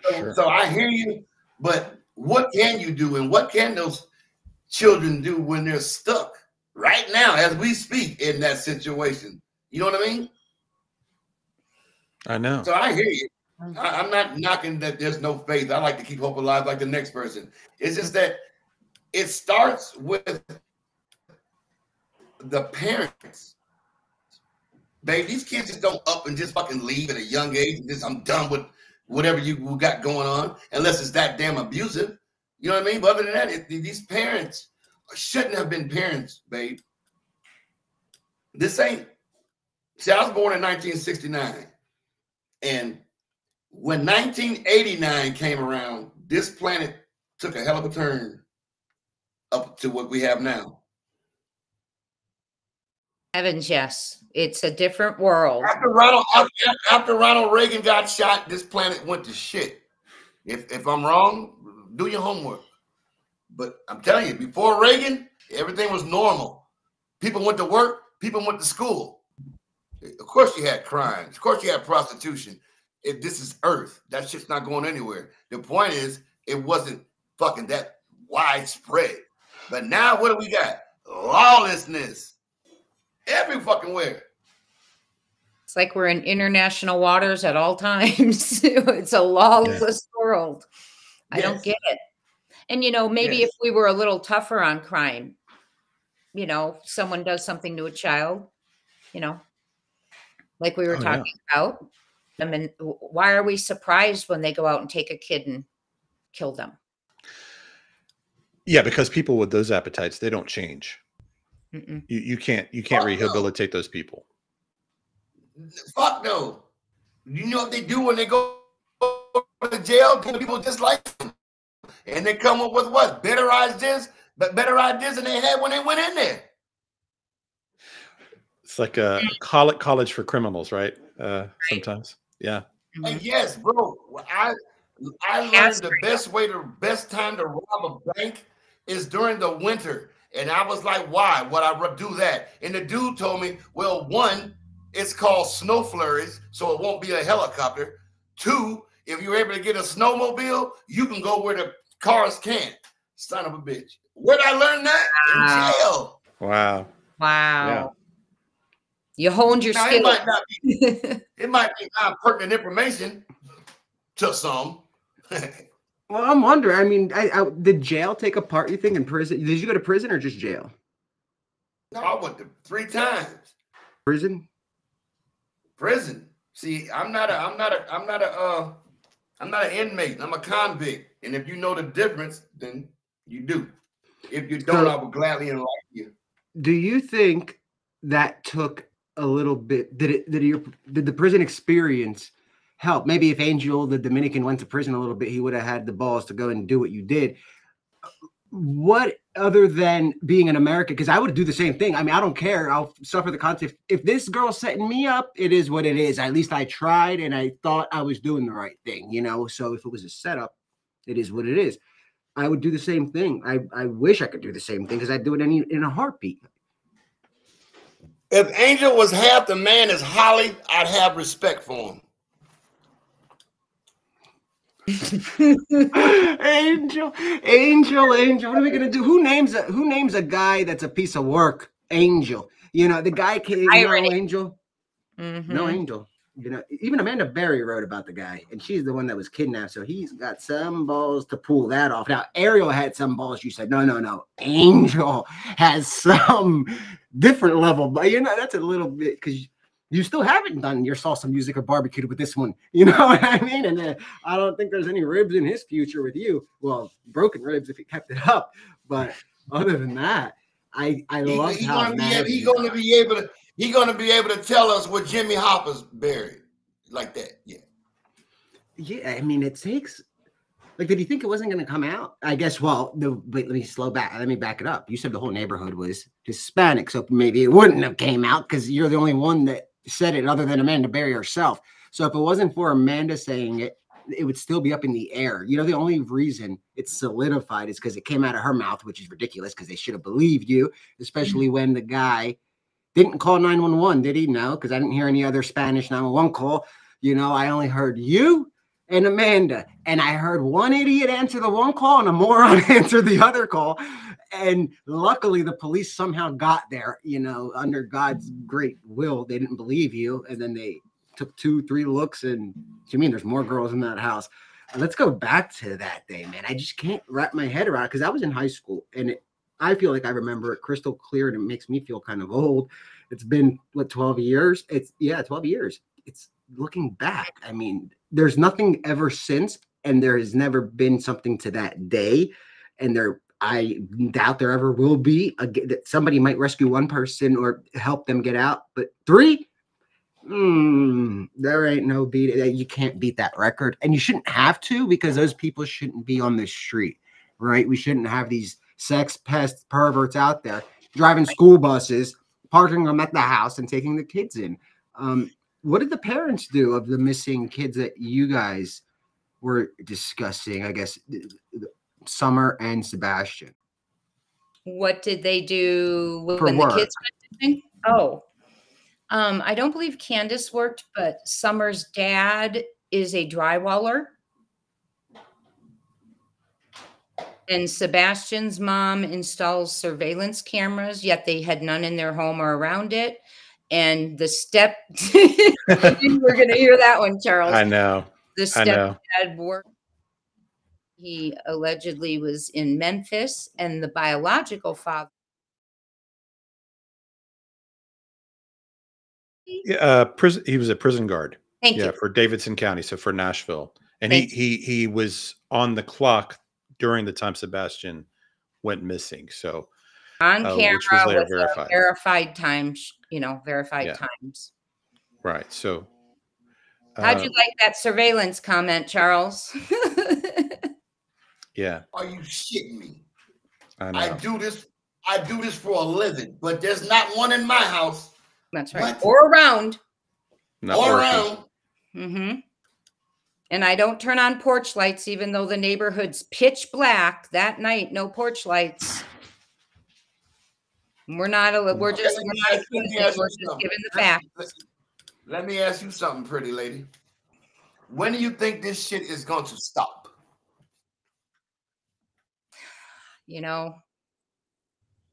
Sure. So I hear you, but what can you do, and what can those children do when they're stuck right now as we speak in that situation? You know what I mean? I know. So I hear you. I'm not knocking that there's no faith. I like to keep hope alive like the next person. It's just that it starts with the parents. Babe, these kids just don't up and just fucking leave at a young age. And just, I'm done with whatever you got going on, unless it's that damn abusive. You know what I mean? But other than that, these parents shouldn't have been parents, babe. This ain't. See, I was born in 1969. And when 1989 came around, this planet took a hell of a turn up to what we have now. Evans, yes. It's a different world. After Ronald Reagan got shot, this planet went to shit. If I'm wrong, do your homework. But I'm telling you, before Reagan, everything was normal. People went to work. People went to school. Of course you had crimes. Of course you had prostitution. This is Earth. That shit's not going anywhere. The point is, it wasn't fucking that widespread. But now what do we got? Lawlessness. Every fucking where. It's like we're in international waters at all times. It's a lawless world. I don't get it. And, you know, maybe if we were a little tougher on crime, you know, someone does something to a child, you know, like we were talking about. I mean, why are we surprised when they go out and take a kid and kill them? Yeah, because people with those appetites, they don't change. You can't rehabilitate those people. Fuck no. You know what they do when they go to jail? People just like them. And they come up with what? Better ideas than they had when they went in there. It's like a college for criminals, right? Sometimes. Yeah. And yes, bro. I learned the best time to rob a bank is during the winter. And I was like, why would I do that? And the dude told me, well, one, it's called snow flurries, so it won't be a helicopter. Two, if you're able to get a snowmobile, you can go where the cars can't. Son of a bitch. Where'd I learn that? In jail. Wow. Wow. Yeah. You honed your Now, skills. it might be non-pertinent information to some. Well, I'm wondering. I mean, did jail take a part, you think, in prison? Did you go to prison or just jail? No, I went to 3 times. Prison? Prison. See, I'm not an inmate. I'm a convict. And if you know the difference, then you do. If you don't, I would gladly enlighten you. Do you think that took a little bit? Did the prison experience help? Maybe if Angel, the Dominican, went to prison a little bit, he would have had the balls to go and do what you did. What other than being an American? Because I would do the same thing. I mean, I don't care. I'll suffer the consequences. If this girl's setting me up, it is what it is. At least I tried and I thought I was doing the right thing, you know? So if it was a setup, it is what it is. I would do the same thing. I wish I could do the same thing because I'd do it in a heartbeat. If Angel was half the man as Holly, I'd have respect for him. Angel. What are we gonna do? Who names a guy that's a piece of work? Angel. You know, the guy came. Angel. Mm-hmm. No Angel. You know, even Amanda Berry wrote about the guy, and she's the one that was kidnapped. So he's got some balls to pull that off. Now, Ariel had some balls. You said, no. Angel has some different level, but you know, that's a little bit because you still haven't done your salsa music or barbecued with this one. You know what I mean? And I don't think there's any ribs in his future with you. Well, broken ribs if he kept it up. But other than that, I love how he's going to be able to tell us where Jimmy Hoffa's buried like that. Yeah. I mean, it takes. Like, did you think it wasn't going to come out? I guess. Well, wait, let me back it up. You said the whole neighborhood was Hispanic, so maybe it wouldn't have came out because you're the only one that said it, other than Amanda Berry herself. So if it wasn't for Amanda saying it, it would still be up in the air. You know, the only reason it's solidified is because it came out of her mouth, which is ridiculous because they should have believed you, especially when the guy didn't call 911, did he? No, because I didn't hear any other Spanish 911 call. You know, I only heard you and Amanda, and I heard one idiot answer the one call and a moron answer the other call. And luckily the police somehow got there, you know, under God's great will. They didn't believe you. And then they took 2-3 looks and you mean there's more girls in that house. Let's go back to that day, man. I just can't wrap my head around it because I was in high school and I feel like I remember it crystal clear and it makes me feel kind of old. It's been 12 years. 12 years. It's looking back. I mean, there's nothing ever since, and there has never been something to that day. And I doubt there ever will be that somebody might rescue one person or help them get out, but 3, there ain't no beat. You can't beat that record, and you shouldn't have to because those people shouldn't be on the street, right? We shouldn't have these sex pest perverts out there driving school buses, parking them at the house, and taking the kids in. What did the parents do of the missing kids that you guys were discussing? I guess Summer and Sebastian. What did they do when work. The kids went missing? Oh, I don't believe Candace worked, but Summer's dad is a drywaller. And Sebastian's mom installs surveillance cameras, yet they had none in their home or around it. And the we're going to hear that one, Charles. I know. The stepdad worked. He allegedly was in Memphis, and the biological father. Prison. He was a prison guard. Thank you. For Davidson County, so for Nashville, and Thanks. he was on the clock during the time Sebastian went missing. So on camera which was later with verified times, verified times. Right. So how'd you like that surveillance comment, Charles? Yeah. Are you shitting me? I know. I do this for a living, but there's not one in my house. That's right. What? Or around. Around. Mm-hmm. And I don't turn on porch lights, even though the neighborhood's pitch black that night. No porch lights. We're just giving the facts. Let me ask you something, pretty lady. When do you think this shit is going to stop?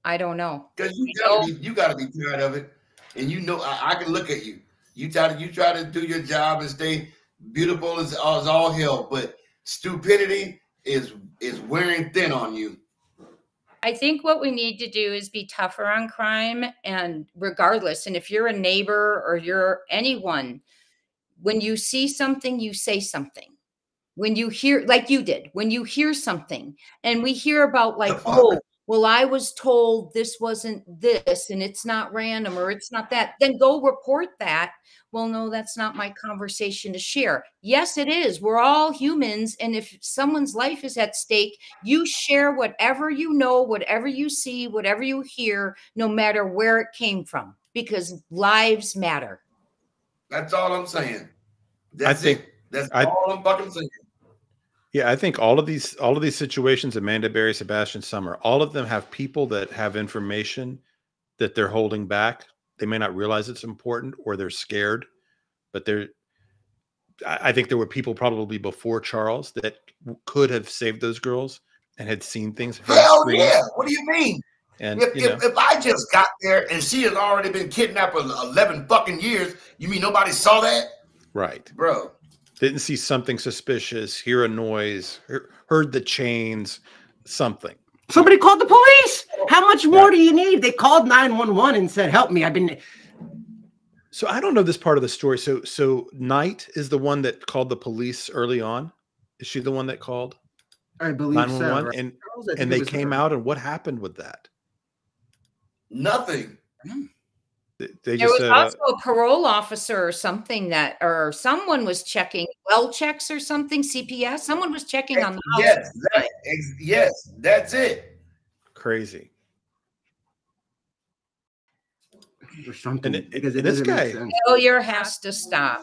I don't know. Because you gotta be tired of it. And you know, I can look at you. You try to do your job and stay beautiful as all hell, but stupidity is wearing thin on you. I think what we need to do is be tougher on crime, and regardless, and if you're a neighbor or you're anyone, when you see something, you say something. When you hear, like you did, when you hear something, and we hear about like, oh, well, I was told this wasn't this, and it's not random, or it's not that, then go report that. Well, no, that's not my conversation to share. Yes, it is. We're all humans. And if someone's life is at stake, you share whatever you know, whatever you see, whatever you hear, no matter where it came from, because lives matter. That's all I'm saying. That's all I'm fucking saying. Yeah, I think all of these situations, Amanda Berry, Sebastian Summer, all of them have people that have information that they're holding back. They may not realize it's important, or they're scared, but I think there were people probably before Charles that could have saved those girls and had seen things. Hell yeah! What do you mean? And if I just got there and she has already been kidnapped for 11 fucking years, you mean nobody saw that? Right, bro. Didn't see something suspicious, hear a noise, heard the chains, something. Somebody called the police. How much more do you need? They called 911 and said, "Help me! I've been." So I don't know this part of the story. So Knight is the one that called the police early on. Is she the one that called? I believe so. Right? And they came out, and what happened with that? Nothing. There was also a parole officer or something or someone was checking well checks or something, CPS. Someone was checking on the house. Yes, that's it. Crazy. Or something. Because this guy, failure has to stop.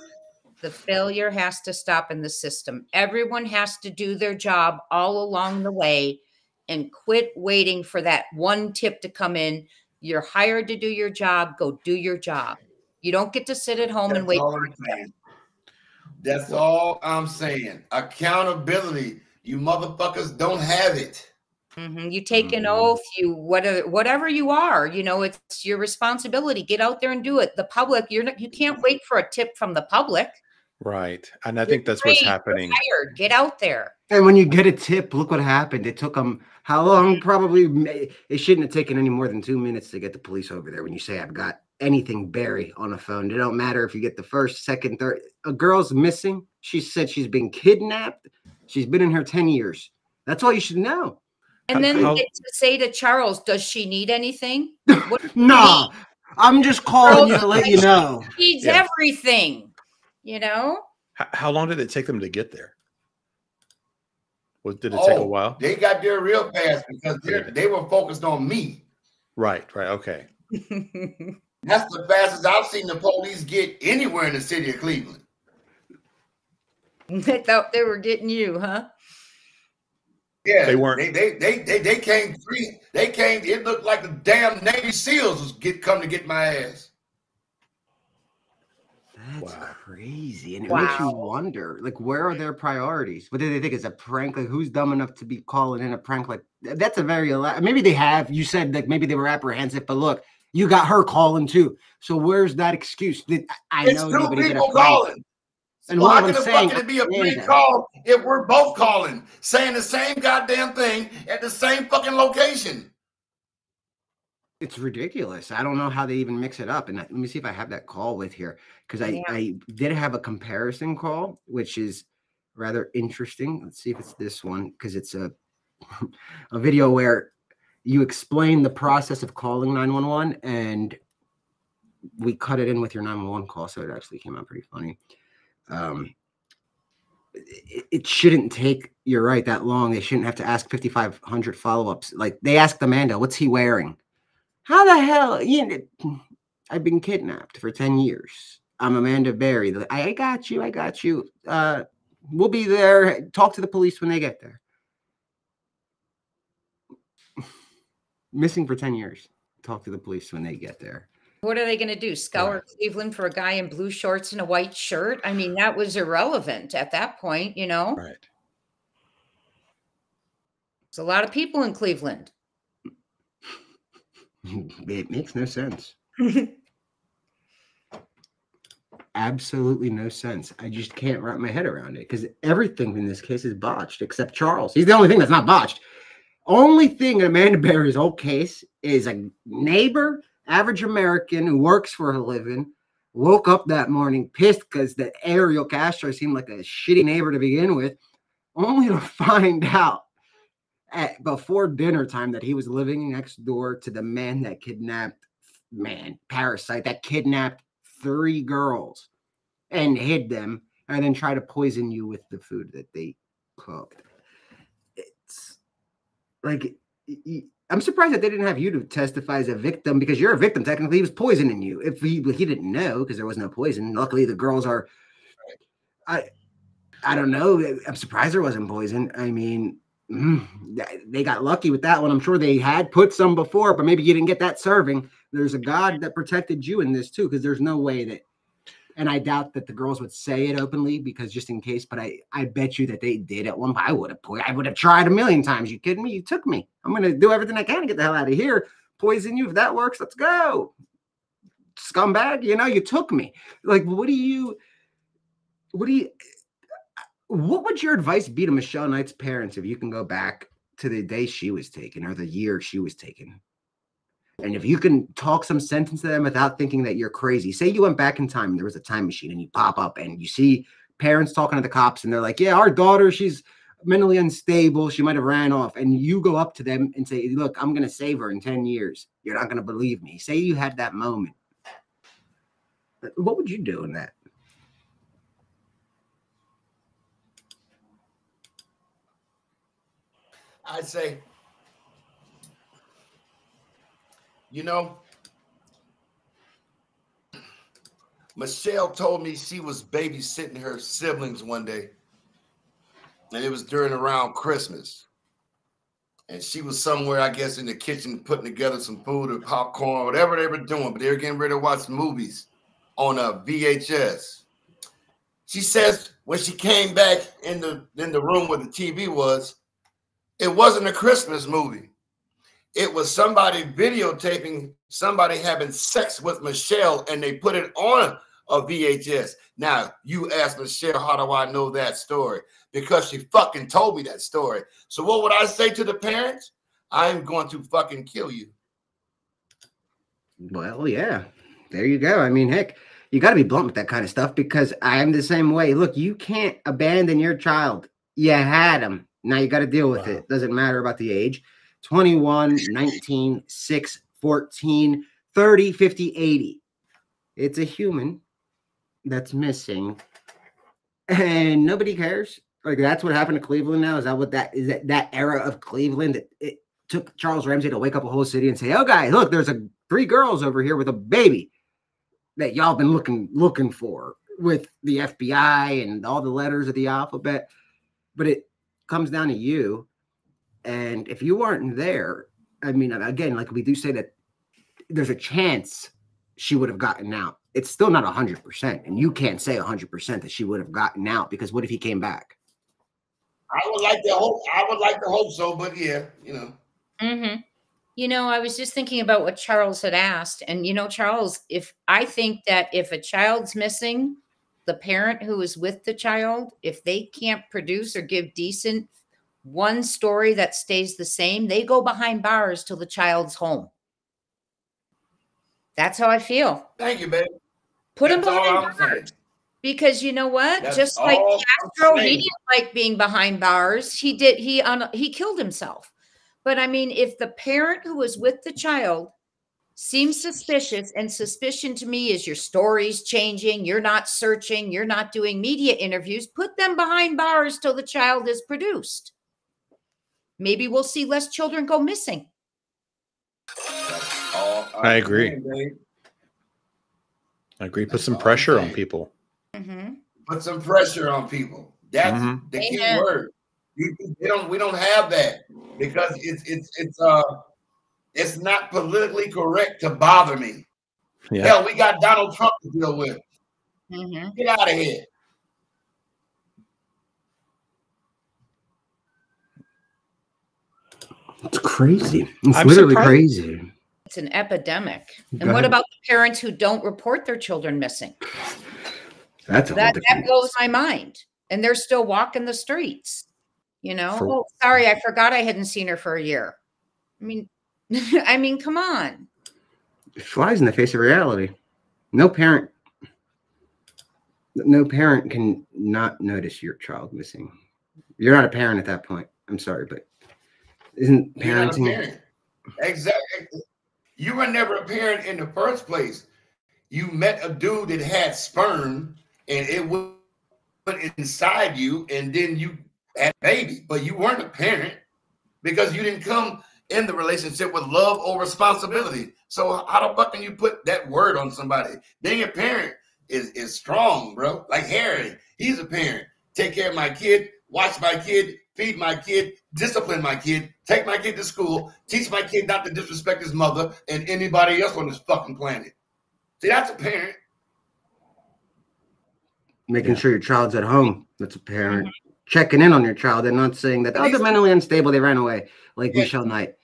The failure has to stop in the system. Everyone has to do their job all along the way and quit waiting for that one tip to come in. You're hired to do your job. Go do your job. You don't get to sit at home and wait. That's all I'm saying. Accountability. You motherfuckers don't have it. You take an oath. You whatever you are. You know, it's your responsibility. Get out there and do it. The public. You can't wait for a tip from the public. Right, and I think that's what's happening. Get out there. And when you get a tip, look what happened. It took them how long? Probably it shouldn't have taken any more than 2 minutes to get the police over there. When you say I've got anything Barry on the phone, it don't matter if you get the first, second, third. A girl's missing. She said she's been kidnapped. She's been in here 10 years. That's all you should know. And then to say to Charles, does she need anything? No, I'm just calling you to let you know. She needs everything. You know. How long did it take them to get there? Did it take a while? They got there real fast because they were focused on me. Right. Okay. That's the fastest I've seen the police get anywhere in the city of Cleveland. They thought they were getting you, huh? Yeah, they weren't. They came free. They came. It looked like the damn Navy SEALs was come to get my ass. That's crazy. And it makes you wonder, like, where are their priorities? What do they think is a prank? Like, who's dumb enough to be calling in a prank? Like, that's a very, maybe they have, you said, like, maybe they were apprehensive, but look, you got her calling too. So where's that excuse? I know nobody did a prank. Calling. And what I'm saying, fucking be a prank call if we're both calling, saying the same goddamn thing at the same fucking location. It's ridiculous. I don't know how they even mix it up. And let me see if I have that call with here, because I did have a comparison call, which is rather interesting. Let's see if it's this one, because it's a video where you explain the process of calling 911, and we cut it in with your 911 call, so it actually came out pretty funny. It shouldn't take, you're right, that long. They shouldn't have to ask 5,500 follow-ups. Like, they asked Amanda, what's he wearing? How the hell? I've been kidnapped for 10 years. I'm Amanda Berry. I got you. I got you. We'll be there. Talk to the police when they get there. Missing for 10 years. Talk to the police when they get there. What are they going to do? Scour Cleveland for a guy in blue shorts and a white shirt? I mean, that was irrelevant at that point, you know? Right. There's a lot of people in Cleveland. It makes no sense. Absolutely no sense. I just can't wrap my head around it because everything in this case is botched except Charles. He's the only thing that's not botched. Only thing in Amanda Berry's whole case is a neighbor, average American who works for a living, woke up that morning pissed because the Ariel Castro seemed like a shitty neighbor to begin with, only to find out before dinner time that he was living next door to the man that kidnapped, parasite, that kidnapped 3 girls and hid them and then try to poison you with the food that they cooked. It's like, I'm surprised that they didn't have you to testify as a victim because you're a victim. Technically, he was poisoning you. If he didn't know because there was no poison. Luckily, the girls are. I don't know. I'm surprised there wasn't poison. I mean, they got lucky with that one. I'm sure they had put some before, but maybe you didn't get that serving. There's a God that protected you in this too, because there's no way that. And I doubt that the girls would say it openly because just in case, but I bet you that they did at one point. I would have tried a million times. You kidding me? You took me. I'm going to do everything I can to get the hell out of here. Poison you. If that works, let's go. Scumbag, you took me. Like, what would your advice be to Michelle Knight's parents if you can go back to the day she was taken or the year she was taken? And if you can talk some sense into them without thinking that you're crazy, say you went back in time and there was a time machine and you pop up and you see parents talking to the cops and they're like, yeah, our daughter, she's mentally unstable. She might have ran off. And you go up to them and say, look, I'm going to save her in 10 years. You're not going to believe me. Say you had that moment. What would you do in that? I'd say, Michelle told me she was babysitting her siblings one day, and it was around Christmas. And she was somewhere, I guess, in the kitchen putting together some food or popcorn, whatever they were doing, but they were getting ready to watch movies on a VHS. She says when she came back in the room where the TV was, it wasn't a Christmas movie. It was somebody videotaping somebody having sex with Michelle, and they put it on a VHS. Now, you ask Michelle, how do I know that story? Because she fucking told me that story. So what would I say to the parents? I'm going to fucking kill you. Well, yeah, there you go. I mean, heck, you got to be blunt with that kind of stuff because I am the same way. Look, you can't abandon your child. You had him. Now you got to deal with it. Doesn't matter about the age. 21, 19, 6, 14, 30, 50, 80. It's a human that's missing. And nobody cares. Like, that's what happened to Cleveland now. Is that what that is? That era of Cleveland that it took Charles Ramsey to wake up a whole city and say, oh, guys, look, there's 3 girls over here with a baby that y'all been looking for with the FBI and all the letters of the alphabet. But it comes down to you. And if you weren't there, I mean, again, like we do say that there's a chance she would have gotten out. It's still not 100%. And you can't say 100% that she would have gotten out because what if he came back? I would like to hope so, but yeah, Mm-hmm. I was just thinking about what Charles had asked. And, Charles, I think that if a child's missing, the parent who is with the child, if they can't produce or give decent one story that stays the same, they go behind bars till the child's home. That's how I feel. Thank you, babe. Put him behind bars. Because you know what? That's just like Castro, he didn't like being behind bars. He killed himself. But I mean, if the parent who was with the child seems suspicious, and suspicion to me is your story's changing, you're not searching, you're not doing media interviews, put them behind bars till the child is produced. Maybe we'll see less children go missing. I agree. I agree. Put some pressure on people. Mm-hmm. Put some pressure on people. That's the key word. We don't have that because it's not politically correct to bother me. Yeah. Hell, we got Donald Trump to deal with. Mm-hmm. Get out of here. It's crazy. It's literally crazy. It's an epidemic. Go And what ahead. about the parents who don't report their children missing? That's a whole That different. blows my mind. And they're still walking the streets. You know, For- oh, sorry, I forgot I hadn't seen her for a year. I mean, I mean, come on. It flies in the face of reality. No parent can not notice your child missing. You're not a parent at that point. I'm sorry, but isn't You're not a parenting? parent. Exactly. You were never a parent in the first place. You met a dude that had sperm and it went inside you, and then you had a baby, but you weren't a parent because you didn't come in the relationship with love or responsibility. So how the fuck can you put that word on somebody? Being a parent is strong, bro. Like Harry, he's a parent. Take care of my kid, watch my kid, feed my kid, discipline my kid, take my kid to school, teach my kid not to disrespect his mother and anybody else on this fucking planet. See, that's a parent. Making sure your child's at home. That's a parent. Checking in on your child and not saying that, oh, they're mentally unstable, they ran away, like Michelle Knight.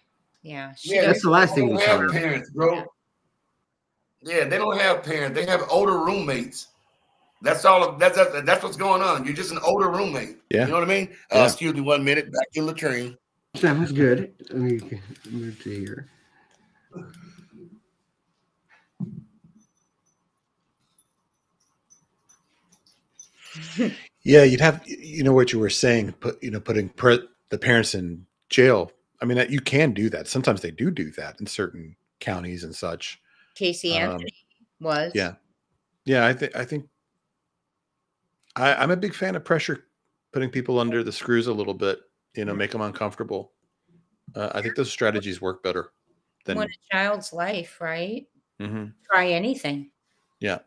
Yeah. That's the last thing they we don't tell have them. parents, bro. Yeah, they don't have parents. They have older roommates. That's all. That's what's going on. You're just an older roommate. Yeah. You know what I mean? Yeah. Excuse me 1 minute. Back in the train. Sounds good. Let me move to here. Yeah, you'd have, you know, what you were saying, putting the parents in jail. I mean, you can do that. Sometimes they do that in certain counties and such. Casey Anthony was. Yeah. Yeah, I think I'm a big fan of pressure, putting people under the screws a little bit, make them uncomfortable. I think those strategies work better than When a child's life, right? Mhm. Try anything. Yeah.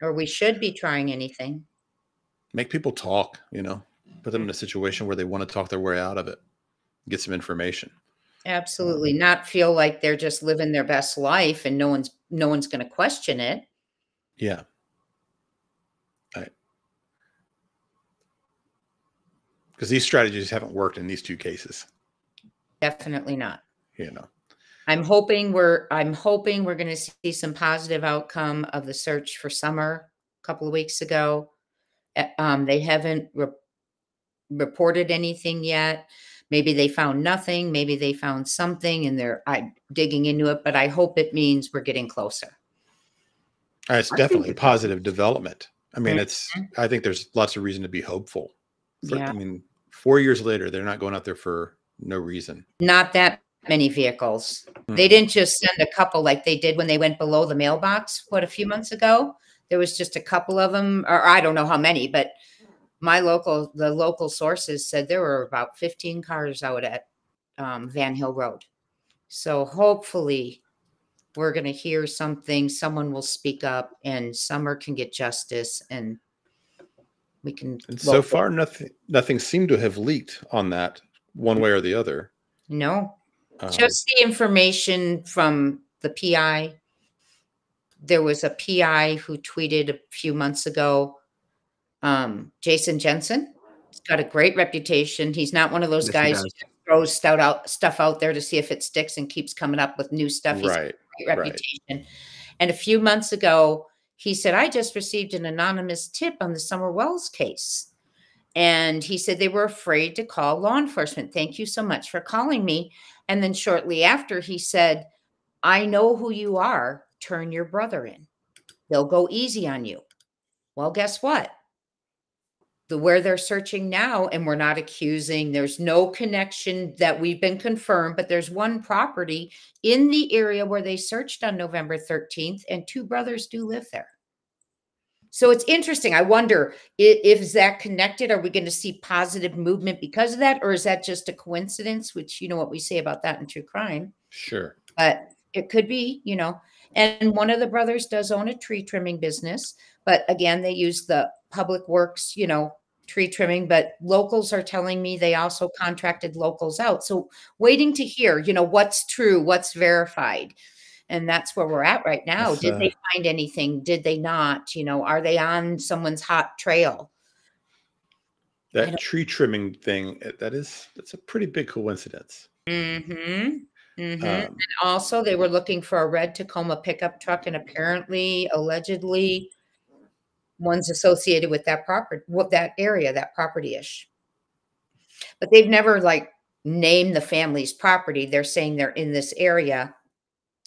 Or we should be trying anything. Make people talk, put them in a situation where they want to talk their way out of it, get some information. Absolutely. Not feel like they're just living their best life and no one's going to question it. Yeah. Because these strategies haven't worked in these two cases. Definitely not. I'm hoping we're going to see some positive outcome of the search for Summer a couple of weeks ago. They haven't reported anything yet. Maybe they found nothing. Maybe they found something and they're digging into it, but I hope it means we're getting closer. It's definitely a positive development. I mean, I think there's lots of reason to be hopeful. Yeah. I mean, 4 years later, they're not going out there for no reason. Not that many vehicles. They didn't just send a couple like they did when they went below the mailbox, a few months ago. There was just a couple of them, or I don't know how many, but the local sources said there were about 15 cars out at Van Hill Road. So hopefully we're going to hear something. Someone will speak up and Summer can get justice and we can. And so far, nothing seemed to have leaked on that one way or the other. No, just the information from the PI. There was a PI who tweeted a few months ago, Jason Jensen. He's got a great reputation. He's not one of those guys who throws stuff out there to see if it sticks and keeps coming up with new stuff. He's got a great reputation. And a few months ago, he said, I just received an anonymous tip on the Summer Wells case. And he said they were afraid to call law enforcement. Thank you so much for calling me. And then shortly after, he said, I know who you are. Turn your brother in. They'll go easy on you. Well, guess what? Where they're searching now, and we're not accusing, there's no connection that we've been confirmed, but there's one property in the area where they searched on November 13th, and two brothers do live there. So it's interesting. I wonder if is that connected? Are we going to see positive movement because of that? Or is that just a coincidence, which you know what we say about that in true crime? Sure. But it could be, and one of the brothers does own a tree trimming business. But again, they use the public works, tree trimming, but locals are telling me they also contracted locals out. So waiting to hear, what's true, what's verified. And that's where we're at right now. Did they find anything? Did they not? Are they on someone's hot trail? That tree trimming thing, that's a pretty big coincidence. Mm-hmm. And also, they were looking for a red Tacoma pickup truck, and apparently, allegedly, one's associated with that property, that area, that property-ish. But they've never like named the family's property. They're saying they're in this area.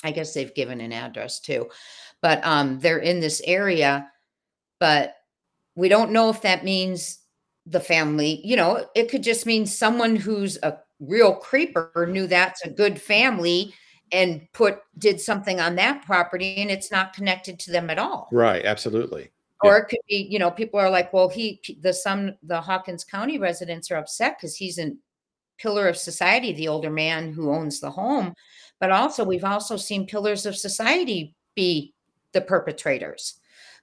I guess they've given an address too, but they're in this area. But we don't know if that means the family. You know, it could just mean someone who's a real creeper knew that's a good family and did something on that property, and it's not connected to them at all. Right. Absolutely. Or it could be, you know, people are like, well, the Hawkins County residents are upset because he's a pillar of society, the older man who owns the home. But also, we've also seen pillars of society be the perpetrators.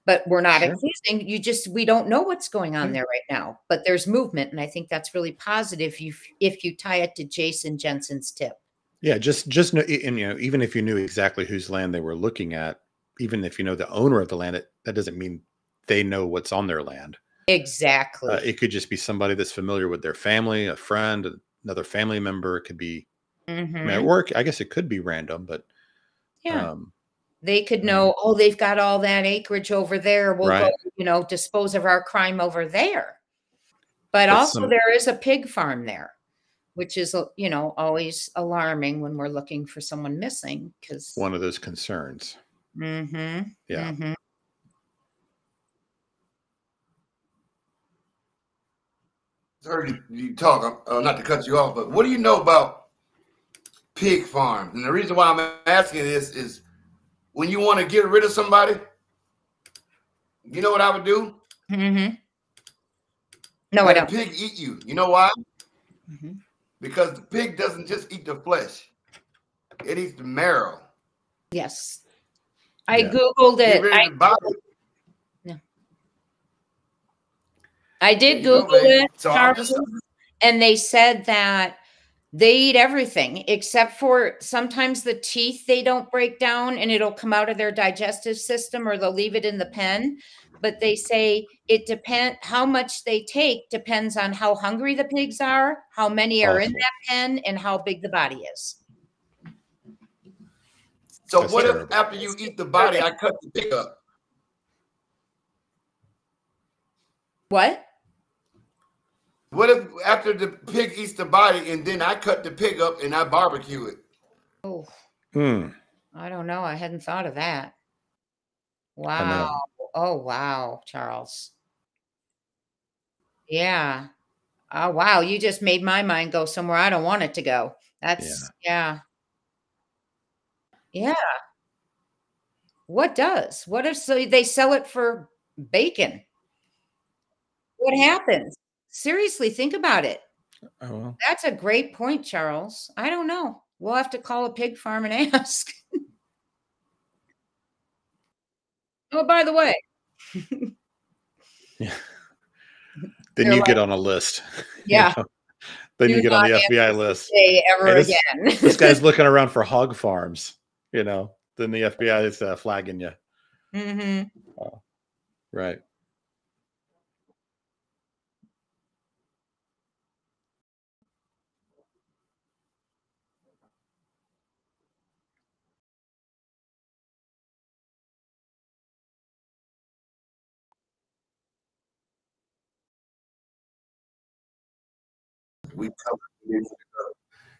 But we're not accusing. We don't know what's going on there right now. But there's movement, and I think that's really positive if you tie it to Jason Jensen's tip. Yeah, just know, and you know, even if you knew exactly whose land they were looking at, even if you know the owner of the land, that doesn't mean they know what's on their land. Exactly. It could just be somebody that's familiar with their family, a friend, another family member. It could be at work. I guess it could be random, but yeah, they could know. Oh, they've got all that acreage over there. We'll go, you know, dispose of our crime over there. But also, there is a pig farm there, which is, you know, always alarming when we're looking for someone missing, because one of those concerns. Yeah. Heard you talk, not to cut you off, but what do you know about pig farms? And the reason why I'm asking this is when you want to get rid of somebody, you know what I would do? No, Let I don't. the pig eat you. You know why? Because the pig doesn't just eat the flesh. It eats the marrow. Yes. I Googled it. I did Google it, Charles, and they said that they eat everything except for sometimes the teeth they don't break down and it'll come out of their digestive system, or they'll leave it in the pen. But they say it depends, how much they take depends on how hungry the pigs are, how many are in that pen, and how big the body is. So that's what terrible. If after you eat the body, I cut the pig up? What? What if after the pig eats the body and then I cut the pig up and I barbecue it? Oh, I don't know. I hadn't thought of that. Wow. Oh, wow, Charles. Yeah. Oh, wow. You just made my mind go somewhere I don't want it to go. That's, yeah. What does? What if they sell it for bacon? What happens? Seriously, think about it. Oh, well. That's a great point, Charles. I don't know. We'll have to call a pig farm and ask. Oh, by the way. Then you get on a list. Yeah. You know? Then you get on the FBI list. Again. This guy's looking around for hog farms, you know. Then the FBI is flagging you. Right. We covered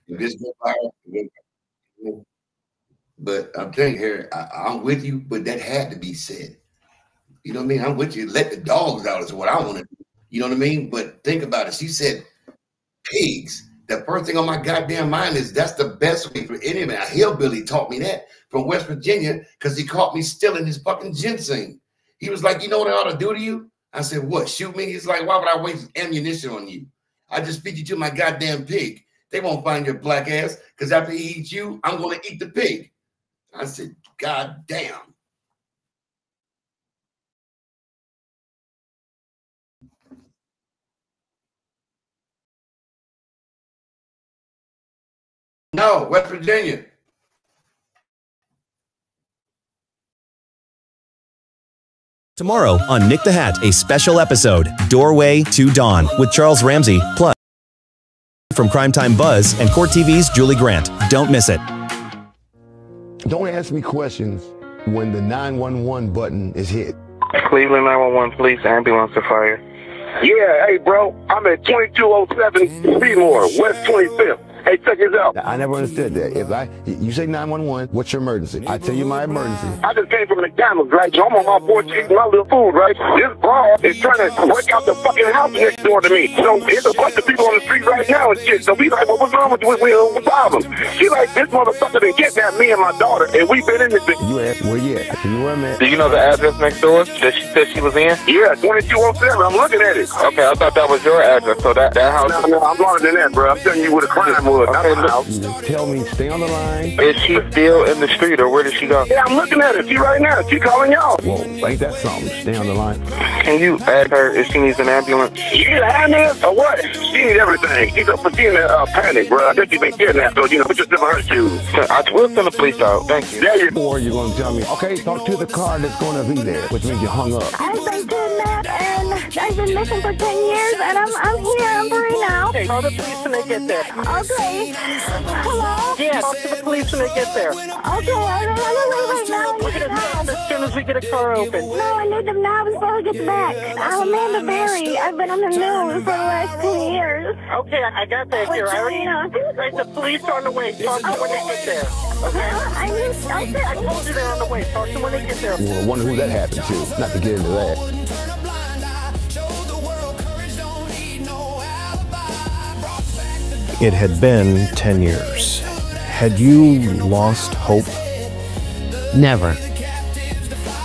this, but I'm telling you, Harry, I'm with you, but that had to be said. You know what I mean? I'm with you. Let the dogs out is what I want to do. You know what I mean? But think about it. She said pigs. The first thing on my goddamn mind is that's the best way for any man. A hillbilly taught me that from West Virginia because he caught me stealing his fucking ginseng. He was like, you know what I ought to do to you? I said, what? Shoot me? He's like, why would I waste ammunition on you? I just feed you to my goddamn pig. They won't find your black ass because after he eats you, I'm going to eat the pig. I said, God damn. No, West Virginia. Tomorrow on Nick the Hat, a special episode, Doorway to Dawn, with Charles Ramsey, plus from Primetime Buzz and Court TV's Julie Grant. Don't miss it. Don't ask me questions when the 911 button is hit. Cleveland 911, police, ambulance to fire. Yeah, hey, bro, I'm at 2207 Seymour, West 25th. Hey, check this out. I never understood that. If you say 911, what's your emergency? I tell you my emergency. I just came from McDonald's, right? So I'm on my porch eating my little food, right? This broad is trying to break out the fucking house next door to me. So it's a bunch of people on the street right now and shit. So we like, well, what's wrong with you? What's the problem? She like, this motherfucker done kidnapped me and my daughter, and we've been in this thing. You asked where you at? I tell you where I'm at. Do you know the address next door that she said she was in? Yeah, 2207. I'm looking at it. Okay, I thought that was your address. So that house. No, I'm longer than that, bro. I'm telling you where the crime was. Okay, house. Tell me, stay on the line. Is she still in the street, or where did she go? Yeah, I'm looking at her. She right now. She calling y'all. Whoa, ain't that something? Stay on the line. Can you ask her if she needs an ambulance? She need an ambulance or what? She needs everything. She's a panic, bro. I think she been kidnapped, so, put yourself in her shoes. I will send the police out. Thank you. There you go. Or you're going to tell me, okay, talk to the car that's going to be there, which means you hung up. I've been kidnapped and I've been missing for 10 years, and I'm here. I'm free now. Okay, call the police when they get there. Okay. Hello? Yeah, talk to the police when they get there. Okay, I'm right now. We're gonna tell them as soon as we get a car open. No, I need them now before we get back. I'm Amanda Berry. I've been on the news for the last 10 years. Okay, I got that here. I already right, the police are on the way. Talk to them when they get there. Okay? I told you they're on the way. Talk to them when they get there. Well, I wonder who that happened to. Not to get into that. It had been 10 years. Had you lost hope? Never.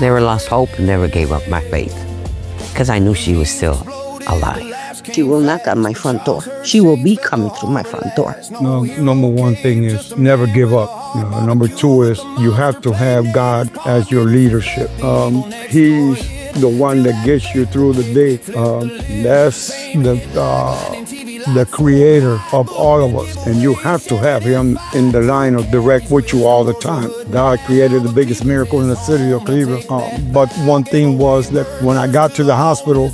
Never lost hope, never gave up my faith. Because I knew she was still alive. She will knock on my front door. She will be coming through my front door. No, number one thing is never give up. Number two is you have to have God as your leadership. He's the one that gets you through the day. That's the creator of all of us. And you have to have him in the line of direct with you all the time. God created the biggest miracle in the city of Cleveland. But one thing was that when I got to the hospital,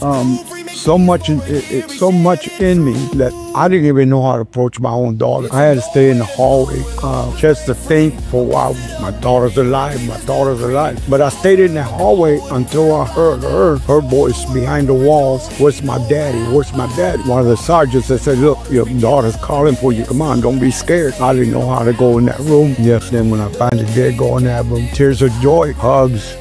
so much in me that I didn't even know how to approach my own daughter. I had to stay in the hallway just to think for a while, my daughter's alive, my daughter's alive. But I stayed in the hallway until I heard her voice behind the walls. Where's my daddy? Where's my daddy? One of the sergeants that said, look, your daughter's calling for you. Come on, don't be scared. I didn't know how to go in that room. Yes, then when I finally did go in that room, tears of joy, hugs.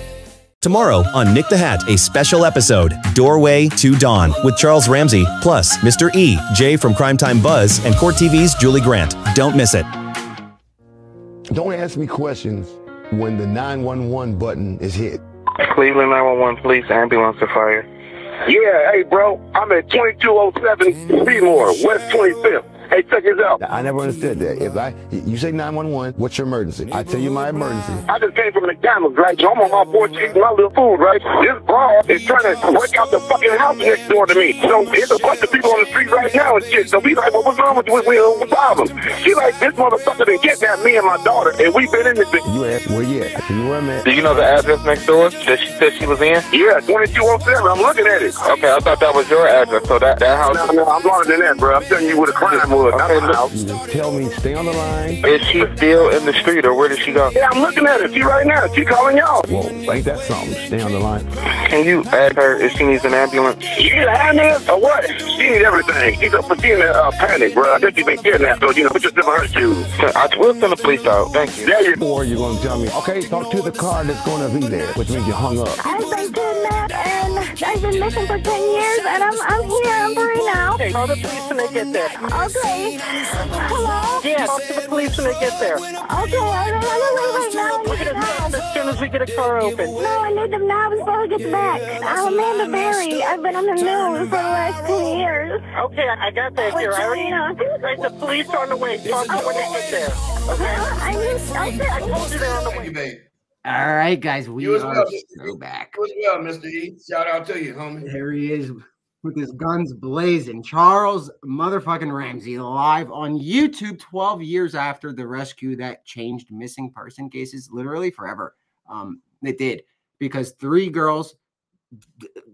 Tomorrow on Nick the Hat, a special episode, Doorway to Dawn, with Charles Ramsey, plus Mr. E, Jay from Primetime Buzz, and Court TV's Julie Grant. Don't miss it. Don't ask me questions when the 911 button is hit. Cleveland 911, police, ambulance to fire. Yeah, hey, bro, I'm at 2207 Seymour, West 25th. Hey, check this out. I never understood that. If you say 911, what's your emergency? I tell you my emergency. I just came from McDonald's, right? So I'm on my porch eating my little food, right? This broad is trying to break out the fucking house next door to me. So it's a bunch of people on the street right now and shit. So we like, well, what's wrong with you? What's the problem? She like, this motherfucker done kidnapped me and my daughter, and we've been in this thing. You asked where you at? I tell you where I'm at. Do you know the address next door that she said she was in? Yeah, 2207. I'm looking at it. Okay, I thought that was your address. So that house. No, I'm longer than that, bro. I'm telling you where the crime was. Okay, not the house. Tell me, stay on the line. Is she still in the street, or where did she go? Yeah, I'm looking at her. She right now. She calling y'all. Whoa, ain't that something? Stay on the line. Can you ask her if she needs an ambulance? She need an ambulance or what? She needs everything. She's a panic, bro. I think she been kidnapped, so, put yourself in her shoes. I will send the police out. Thank you. There you go. Or you're going to tell me, okay, talk to the car that's going to be there, which means you hung up. I've been kidnapped and I've been missing for 10 years, and I'm here. I'm free now. Okay, call the police when they get there. Okay. Hello? Yeah, talk to the police when they get there. Okay, I'm right now. We're gonna tell them as soon as we get a car open. No, I need them now before we get back. I'm Amanda Berry. I've been on the news for the last 10 years. Okay, I got that here. I already right, the police are on the way. Talk to them when they get there. Okay? I told you they're on the way. All right, guys, we are so back. What's up, Mr. E? Shout out to you, homie. There he is with his guns blazing. Charles motherfucking Ramsey live on YouTube 12 years after the rescue that changed missing person cases literally forever. It did, because 3 girls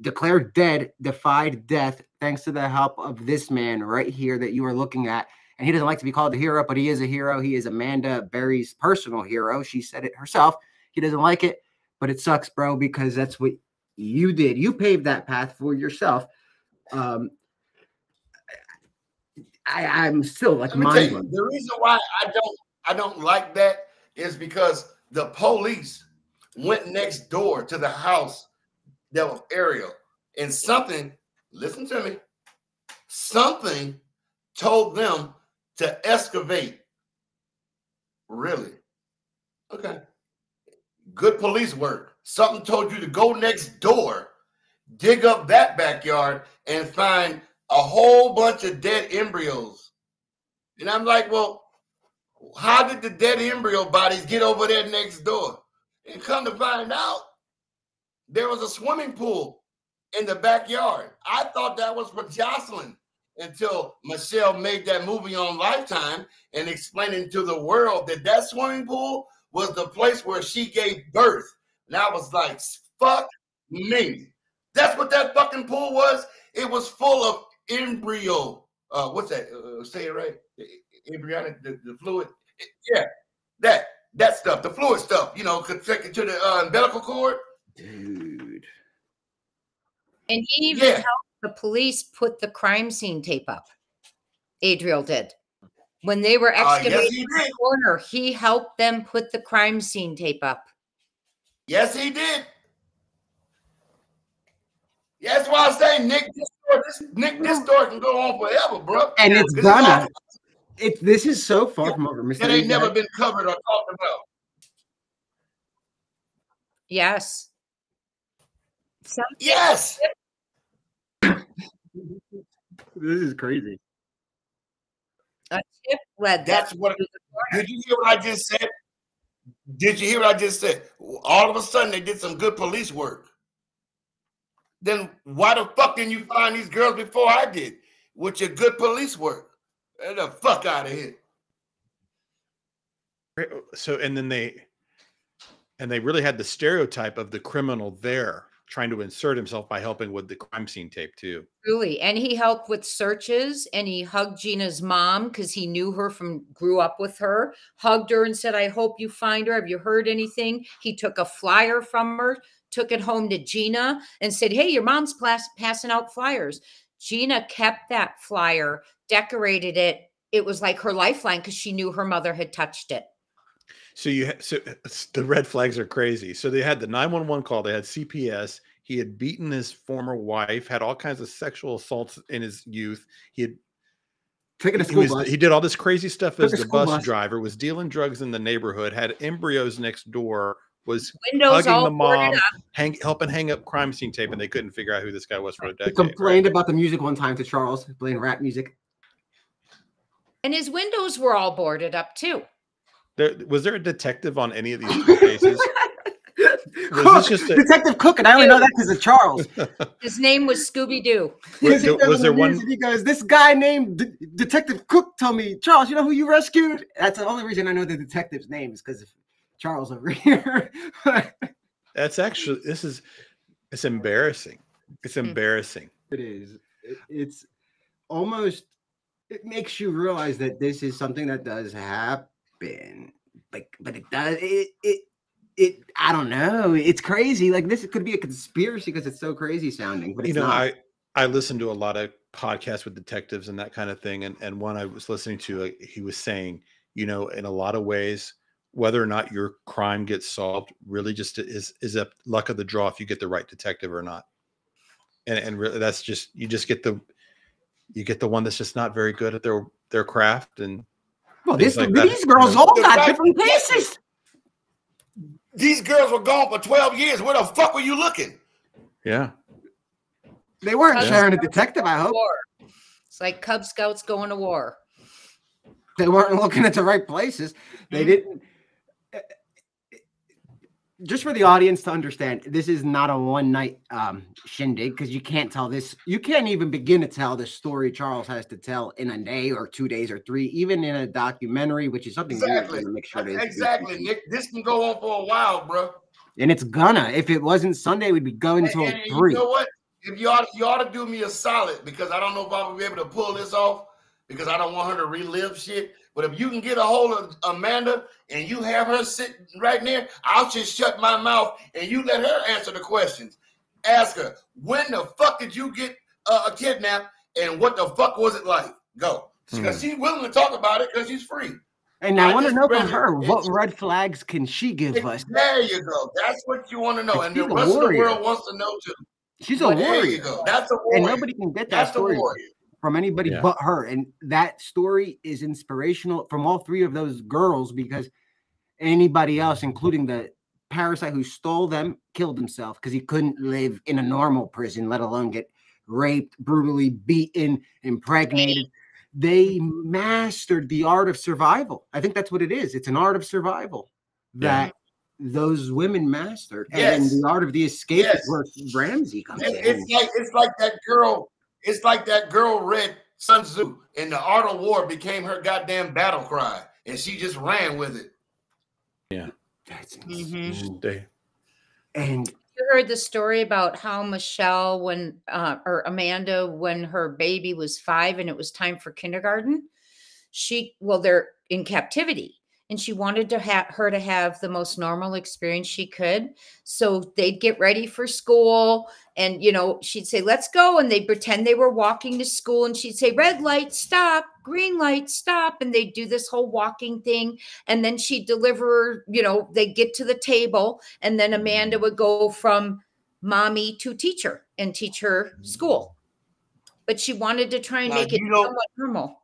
declared dead, defied death, thanks to the help of this man right here that you are looking at. and he doesn't like to be called a hero, but he is a hero. He is Amanda Berry's personal hero. She said it herself. He doesn't like it, but it sucks, bro, because that's what you did. You paved that path for yourself. I'm still like mind blown. The reason why I don't like that is because the police went next door to the house that was Ariel, and something, listen to me, something told them to excavate. Really? Okay. Good police work. Something told you to go next door, dig up that backyard, and find a whole bunch of dead embryos. And I'm like, well, how did the dead embryo bodies get over there next door? And come to find out, there was a swimming pool in the backyard. I thought that was for Jocelyn until Michelle made that movie on Lifetime and explaining to the world that that swimming pool was the place where she gave birth. And I was like, fuck me. That's what that fucking pool was. It was full of embryo. What's that? Say it right. Embryonic, the fluid. Yeah, that stuff, the fluid stuff. You know, connected to the umbilical cord. Dude. And he even helped the police put the crime scene tape up. Adriel did. When they were excavating the corner, he helped them put the crime scene tape up. Yes, he did. Yeah, that's why I say this story can go on forever, bro. And it's gonna. This is so far from over. That ain't never been covered or talked about. Yes. Yes. This is crazy. A tip led. That's what. Did you hear what I just said? Did you hear what I just said? All of a sudden, they did some good police work. Then why the fuck didn't you find these girls before I did with your good police work? Get the fuck out of here. So, and then they really had the stereotype of the criminal there trying to insert himself by helping with the crime scene tape too. Truly. And he helped with searches, and he hugged Gina's mom because he knew her grew up with her, hugged her and said, I hope you find her. Have you heard anything? He took a flyer from her, took it home to Gina and said, hey, your mom's passing out flyers. Gina kept that flyer, decorated it. It was like her lifeline because she knew her mother had touched it. So the red flags are crazy. So they had the 911 call. They had CPS. He had beaten his former wife, had all kinds of sexual assaults in his youth. He had taken a school bus. He did all this crazy stuff as the bus driver, was dealing drugs in the neighborhood, had embryos next door, was hugging the mom, helping hang up crime scene tape, and they couldn't figure out who this guy was for a decade. He complained about the music one time to Charles, playing rap music. And his windows were all boarded up too. Was there a detective on any of these cases? Was this just Detective Cook, and I only know that because of Charles. His name was Scooby-Doo. Was there one? He goes, this guy named Detective Cook told me, Charles, you know who you rescued? That's the only reason I know the detective's name is because of Charles over here. That's actually, it's embarrassing. It's embarrassing. It is. It's almost, it makes you realize that this is something that does happen. But it does, I don't know. It's crazy. Like this could be a conspiracy because it's so crazy sounding, but it's not. I listen to a lot of podcasts with detectives and that kind of thing. And one I was listening to, he was saying, in a lot of ways, whether or not your crime gets solved really just is a luck of the draw if you get the right detective or not. And really, that's just, you get the one that's just not very good at their craft. And well, these girls all got different cases. These girls were gone for 12 years. Where the fuck were you looking? Yeah. They weren't sharing a detective, I hope. It's like Cub Scouts going to war. They weren't looking at the right places. They didn't. Just for the audience to understand, this is not a one-night shindig because you can't tell this. You can't even begin to tell the story Charles has to tell in a day or 2 days or 3, even in a documentary, which is something we're going to make sure to exactly, Nick. This can go on for a while, bro. And it's gonna. If it wasn't Sunday, we'd be going until 3. You know what? If you ought to do me a solid, because I don't know if I will be able to pull this off, because I don't want her to relive shit. But if you can get a hold of Amanda and you have her sitting right there, I'll just shut my mouth and you let her answer the questions. Ask her, when the fuck did you get kidnapped and what the fuck was it like? Go. Because she's willing to talk about it because she's free. And I want to know from her, what red flags can she give us? There you go. That's what you want to know. Like, And the she's a rest of the warrior. world wants to know too. She's a But warrior. there you go. That's a warrior. And nobody can get that That's a story warrior. from anybody but her. And that story is inspirational from all three of those girls, because anybody else, including the parasite who stole them, killed himself because he couldn't live in a normal prison, let alone get raped, brutally beaten, impregnated. They mastered the art of survival. I think that's what it is. It's an art of survival that those women mastered. And the art of the escape is where Ramsey comes in. It's like that girl. It's like that girl read Sun Tzu, and the art of war became her goddamn battle cry, and she just ran with it. Yeah, that's And you heard the story about how Michelle, or Amanda, when her baby was 5 and it was time for kindergarten, they're in captivity. And she wanted her to have the most normal experience she could. So they'd get ready for school and, she'd say, let's go. And they'd pretend they were walking to school. And she'd say, red light, stop, green light, stop. And they'd do this whole walking thing. And then she'd deliver, they'd get to the table. And then Amanda would go from mommy to teacher and teach her school. But she wanted to try and make it somewhat normal.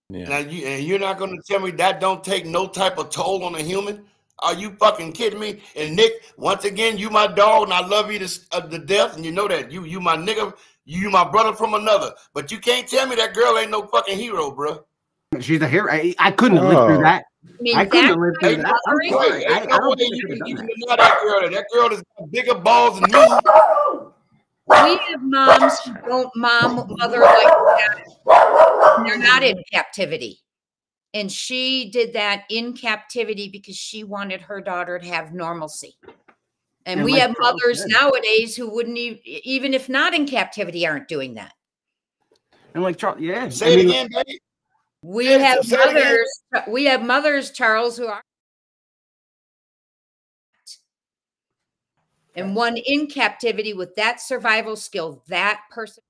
Yeah. Now you're not going to tell me that don't take no type of toll on a human? Are you fucking kidding me? And Nick, once again, you my dog, and I love you to death, and you know that. You my nigga, you my brother from another. But you can't tell me that girl ain't no fucking hero, bro. She's a hero. I couldn't have lived through that. I couldn't have lived through that. I'm sorry. I don't think you can deny that girl. That girl has got bigger balls than me. We have moms who don't mother like that. They're not in captivity. And she did that in captivity because she wanted her daughter to have normalcy. And we have mothers nowadays who wouldn't even if not in captivity, aren't doing that. And like Charles, Say it again, baby. We have mothers, Charles, who are. And one in captivity with that survival skill, that person.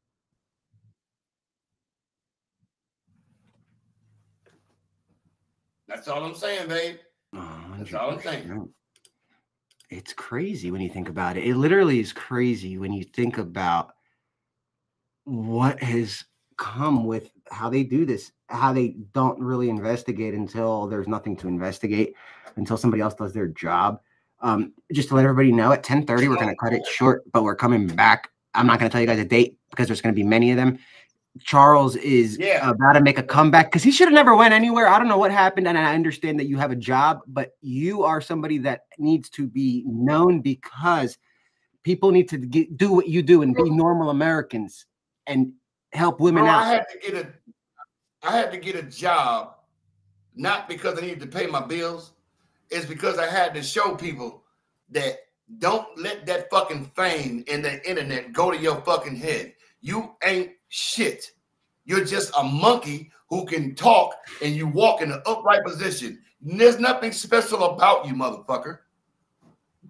That's all I'm saying, babe. That's all I'm saying. It's crazy when you think about it. It literally is crazy when you think about what has come with how they do this, how they don't really investigate until there's nothing to investigate, until somebody else does their job. Just to let everybody know, at 10:30, we're going to cut it short, but we're coming back. I'm not going to tell you guys a date because there's going to be many of them. Charles is about to make a comeback because he should have never went anywhere. I don't know what happened, and I understand that you have a job, but you are somebody that needs to be known because people need to do what you do and be normal Americans and help women out. I had to get a job, not because I needed to pay my bills. It's because I had to show people that don't let that fucking fame in the internet go to your fucking head. You ain't shit. You're just a monkey who can talk and you walk in an upright position. There's nothing special about you, motherfucker.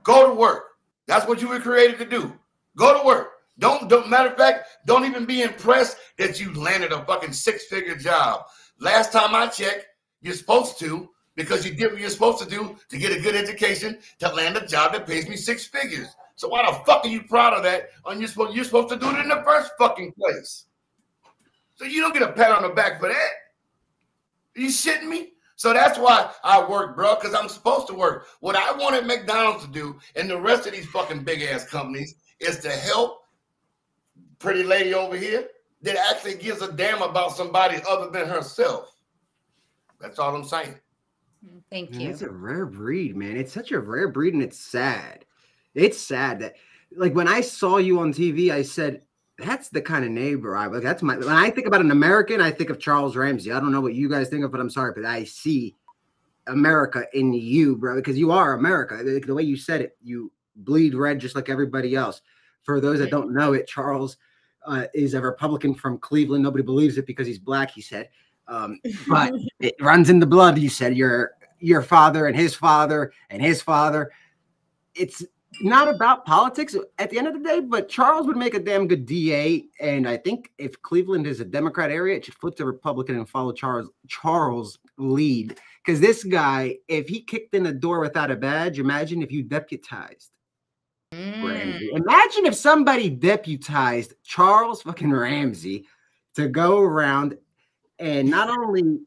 Go to work. That's what you were created to do. Go to work. Don't matter of fact, don't even be impressed that you landed a fucking 6-figure job. Last time I checked, you're supposed to, because you did what you're supposed to do to get a good education, to land a job that pays me 6 figures. So why the fuck are you proud of that? And you're supposed to do it in the first fucking place. So you don't get a pat on the back for that. Are you shitting me? So that's why I work, bro, because I'm supposed to work. What I wanted McDonald's to do and the rest of these fucking big ass companies is to help pretty lady over here that actually gives a damn about somebody other than herself. That's all I'm saying. Thank you. It's a rare breed, man. It's such a rare breed, and it's sad. It's sad that, like, when I saw you on TV, I said, that's the kind of neighbor I like. When I think about an American, I think of Charles Ramsey. I don't know what you guys think of, but I'm sorry, but I see America in you, bro, because you are America. The way you said it, you bleed red just like everybody else. For those that don't know it, Charles is a Republican from Cleveland. Nobody believes it because he's black, he said. But it runs in the blood. You said your father and his father and his father. It's not about politics at the end of the day, but Charles would make a damn good DA. And I think if Cleveland is a Democrat area, it should flip to Republican and follow Charles' lead. Because this guy, if he kicked in a door without a badge, imagine if you deputized Ramsey. Imagine if somebody deputized Charles fucking Ramsey to go around and not only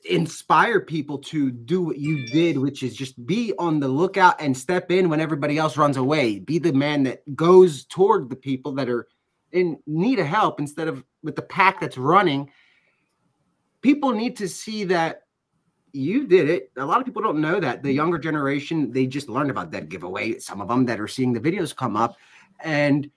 inspire people to do what you did, which is just be on the lookout and step in when everybody else runs away. Be the man that goes toward the people that are in need of help instead of with the pack that's running. People need to see that you did it. A lot of people don't know that. The younger generation, they just learned about Dead Giveaway. Some of them that are seeing the videos come up, and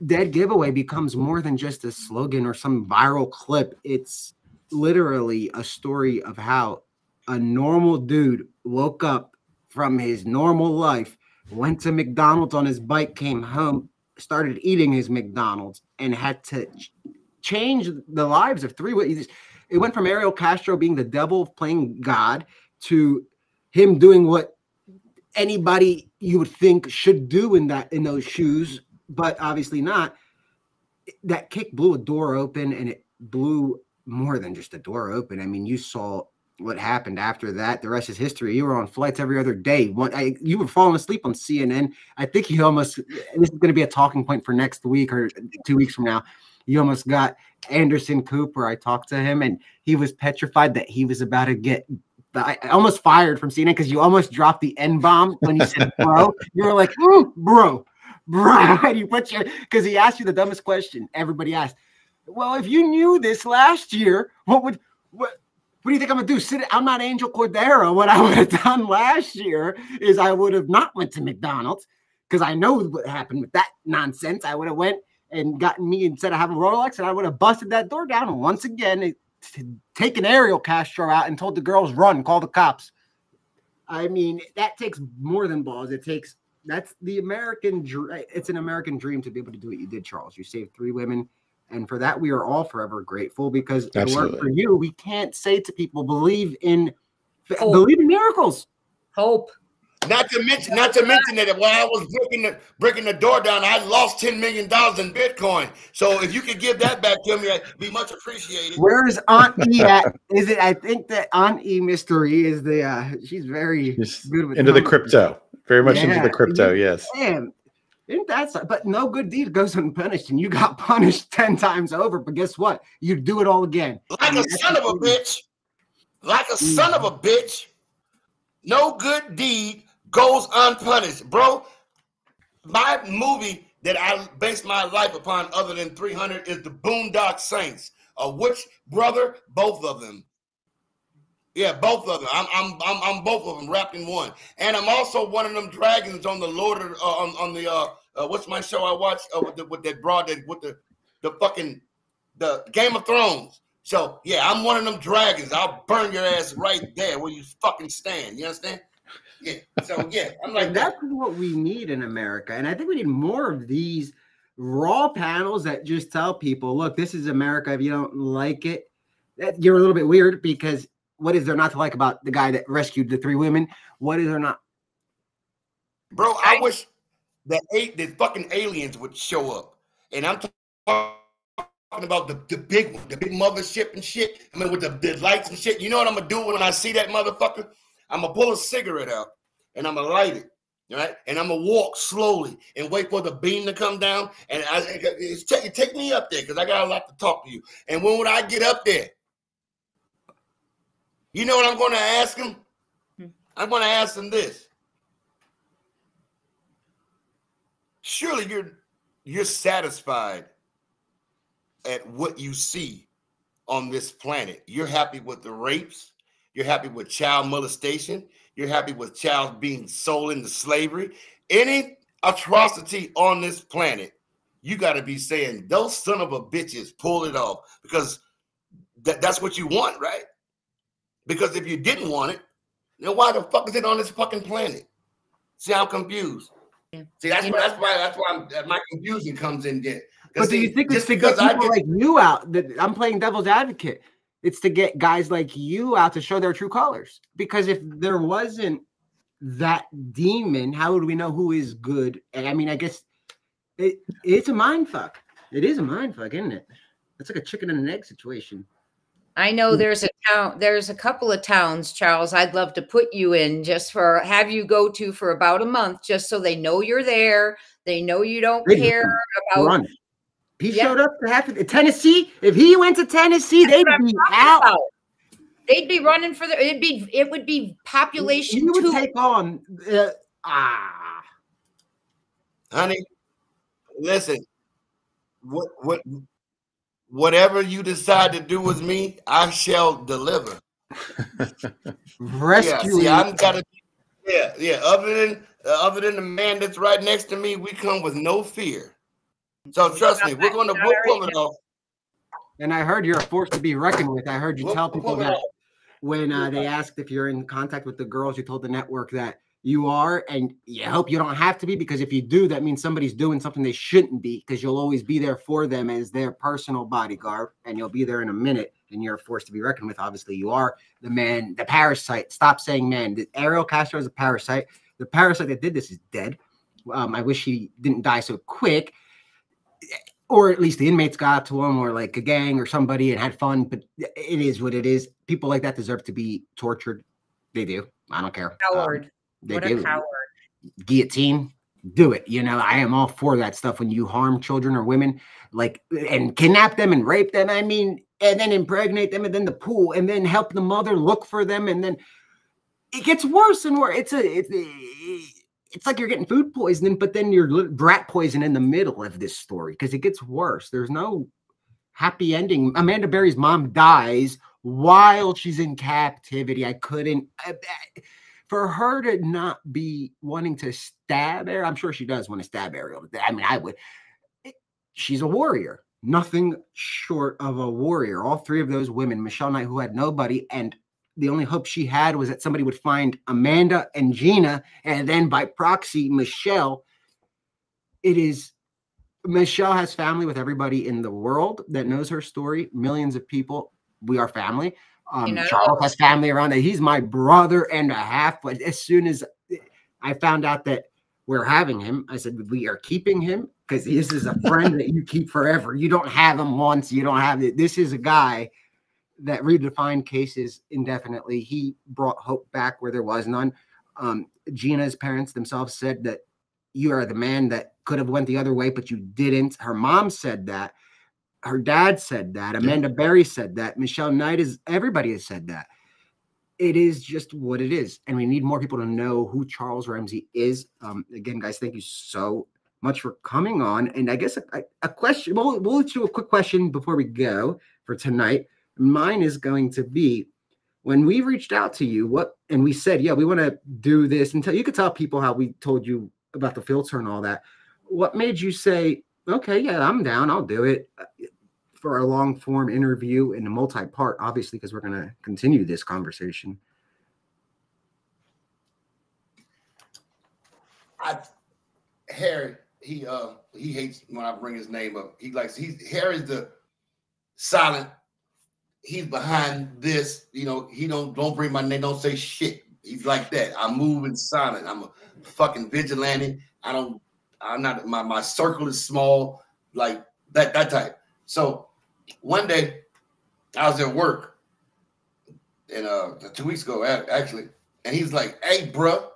Dead Giveaway becomes more than just a slogan or some viral clip. It's literally a story of how a normal dude woke up from his normal life, went to McDonald's on his bike, came home, started eating his McDonald's, and had to change the lives of three. It went from Ariel Castro being the devil playing God to him doing what anybody you would think should do in those shoes, but obviously not. That kick blew a door open, and it blew more than just a door open. I mean, you saw what happened after that. The rest is history. You were on flights every other day. You were falling asleep on CNN. I think you almost, this is going to be a talking point for next week or 2 weeks from now. You almost got Anderson Cooper. I talked to him, and he was petrified that he was about to get almost fired from CNN because you almost dropped the N-bomb when you said bro. You were like, bro. And you put because he asked you the dumbest question everybody asked. Well, if you knew this last year, what do you think I'm gonna do? I'm not Angel Cordero. What I would have done last year is I would have not went to McDonald's because I know what happened with that nonsense. I would have went and gotten me instead of having Rolex, and I would have busted that door down. And once again, taken Ariel Castro out and told the girls, run, call the cops. I mean, that takes more than balls. That's the American dream. It's an American dream to be able to do what you did, Charles. You saved 3 women. And for that, we are all forever grateful because it worked for you. We can't say to people, believe in miracles. Hope. Not to mention that while I was breaking the door down, I lost $10 million in Bitcoin. So if you could give that back to me, I'd be much appreciated. Where is Aunt E at? Is it? I think that Aunt E Mystery is she's very good with into the crypto. Very much into the crypto. Yes. Man. But no good deed goes unpunished, and you got punished 10 times over. But guess what? You do it all again. Like a son of a bitch. Like a son of a bitch. No good deed goes unpunished, bro. My movie that I based my life upon, other than 300, is the Boondock Saints. Of which brother? Both of them. Yeah, both of them. I'm both of them wrapped in one, and I'm also one of them dragons on the Lord of, on the what's my show I watch with that broad with the Game of Thrones. So yeah, I'm one of them dragons. I'll burn your ass right there where you fucking stand. You understand? Yeah. So yeah, I'm like that's what we need in America, and I think we need more of these raw panels that just tell people, look, this is America. If you don't like it, you're a little bit weird because. What is there not to like about the guy that rescued the 3 women? What is there not? Bro, I wish that the fucking aliens would show up. And I'm talking about the big one, the big mothership and shit. I mean, with the lights and shit. You know what I'm going to do when I see that motherfucker? I'm going to pull a cigarette out and I'm going to light it. Right? And I'm going to walk slowly and wait for the beam to come down. And take me up there because I got a lot to talk to you. And when would I get up there? You know what I'm going to ask him? I'm going to ask him this. Surely you're satisfied at what you see on this planet. You're happy with the rapes. You're happy with child molestation. You're happy with child being sold into slavery. Any atrocity on this planet, you got to be saying, those son of a bitches pull it off because that's what you want, right? Because if you didn't want it, then why the fuck is it on this fucking planet? See, I'm confused. Yeah. See, that's why my confusion comes in there. But do you think it's to get people like you out? I'm playing devil's advocate. It's to get guys like you out to show their true colors. Because if there wasn't that demon, how would we know who is good? And I mean, I guess it's a mind fuck. It is a mind fuck, isn't it? It's like a chicken and an egg situation. I know there's a couple of towns, Charles, I'd love to put you in just for have you go to for about a month, just so they know you're there. They know you don't care about. Run. He showed up to have to Tennessee. If he went to Tennessee, they'd be out. They'd be running for the. It would be population. He would take on. Honey, listen. Whatever you decide to do with me, I shall deliver. Rescue. Yeah, see, I'm gotta. Yeah. Other than the man that's right next to me, we come with no fear. So trust me, we'll pull it off. And I heard you're a force to be reckoned with. I heard you tell people that when they asked if you're in contact with the girls, you told the network that you are, and you hope you don't have to be, because if you do, that means somebody's doing something they shouldn't be, because you'll always be there for them as their personal bodyguard, and you'll be there in a minute, and you're a force to be reckoned with. Obviously, you are the man, the parasite. Stop saying man. Ariel Castro is a parasite. The parasite that did this is dead. I wish he didn't die so quick. Or at least the inmates got to him, or like a gang or somebody, and had fun. But it is what it is. People like that deserve to be tortured. They do. I don't care. Coward. They What do. a coward. Guillotine. Do it. You know, I am all for that stuff. When you harm children or women, like, and kidnap them and rape them, I mean, and then impregnate them, and then the pool, and then help the mother look for them, and then it gets worse and worse. It's like you're getting food poisoning, but then you're rat poison in the middle of this story, because it gets worse. There's no happy ending. Amanda Berry's mom dies while she's in captivity. I couldn't. For her to not be wanting to stab Ariel, I'm sure she does want to stab Ariel. I mean, I would. She's a warrior. Nothing short of a warrior. All three of those women, Michelle Knight, who had nobody, and the only hope she had was that somebody would find Amanda and Gina, and then by proxy, Michelle. Michelle has family with everybody in the world that knows her story. Millions of people. We are family. Charles has family around it. He's my brother and a half. But as soon as I found out that we're having him, I said, we are keeping him, because this is a friend that you keep forever. You don't have him once. You don't have it. This is a guy that redefined cases indefinitely. He brought hope back where there was none. Gina's parents themselves said that you are the man that could have went the other way, but you didn't. Her mom said that. Her dad said that. Amanda Berry said that. Michelle Knight everybody has said that. It is just what it is. And we need more people to know who Charles Ramsey is. Again, guys, thank you so much for coming on. And I guess a question, we'll do a quick question before we go for tonight. Mine is going to be, when we reached out to you, and we said, yeah, we want to do this, and you could tell people how we told you about the filter and all that. What made you say, okay, yeah, I'm down, I'll do it, for a long form interview and a multi-part, obviously, because we're going to continue this conversation? Harry, he hates when I bring his name up. Harry's the silent. He's behind this, he don't bring my name, don't say shit. He's like that. I move in silent. I'm a fucking vigilante. I'm not, my circle is small, like that type. So one day I was at work, and 2 weeks ago, actually, and he's like, hey, bro,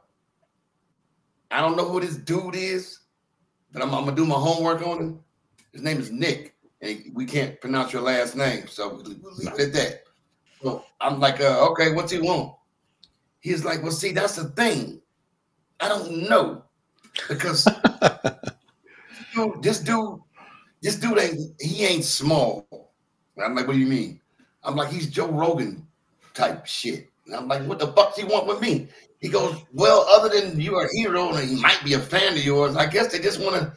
I don't know who this dude is, but I'm gonna do my homework on him. His name is Nick. And we can't pronounce your last name, so we'll leave it at that. So I'm like, okay, what's he want? He's like, well, see, that's the thing. I don't know, because this dude ain't small. I'm like, what do you mean? I'm like, he's Joe Rogan type shit. And I'm like, what the fuck do you want with me? He goes, well, other than you're a hero and he might be a fan of yours, I guess they just want to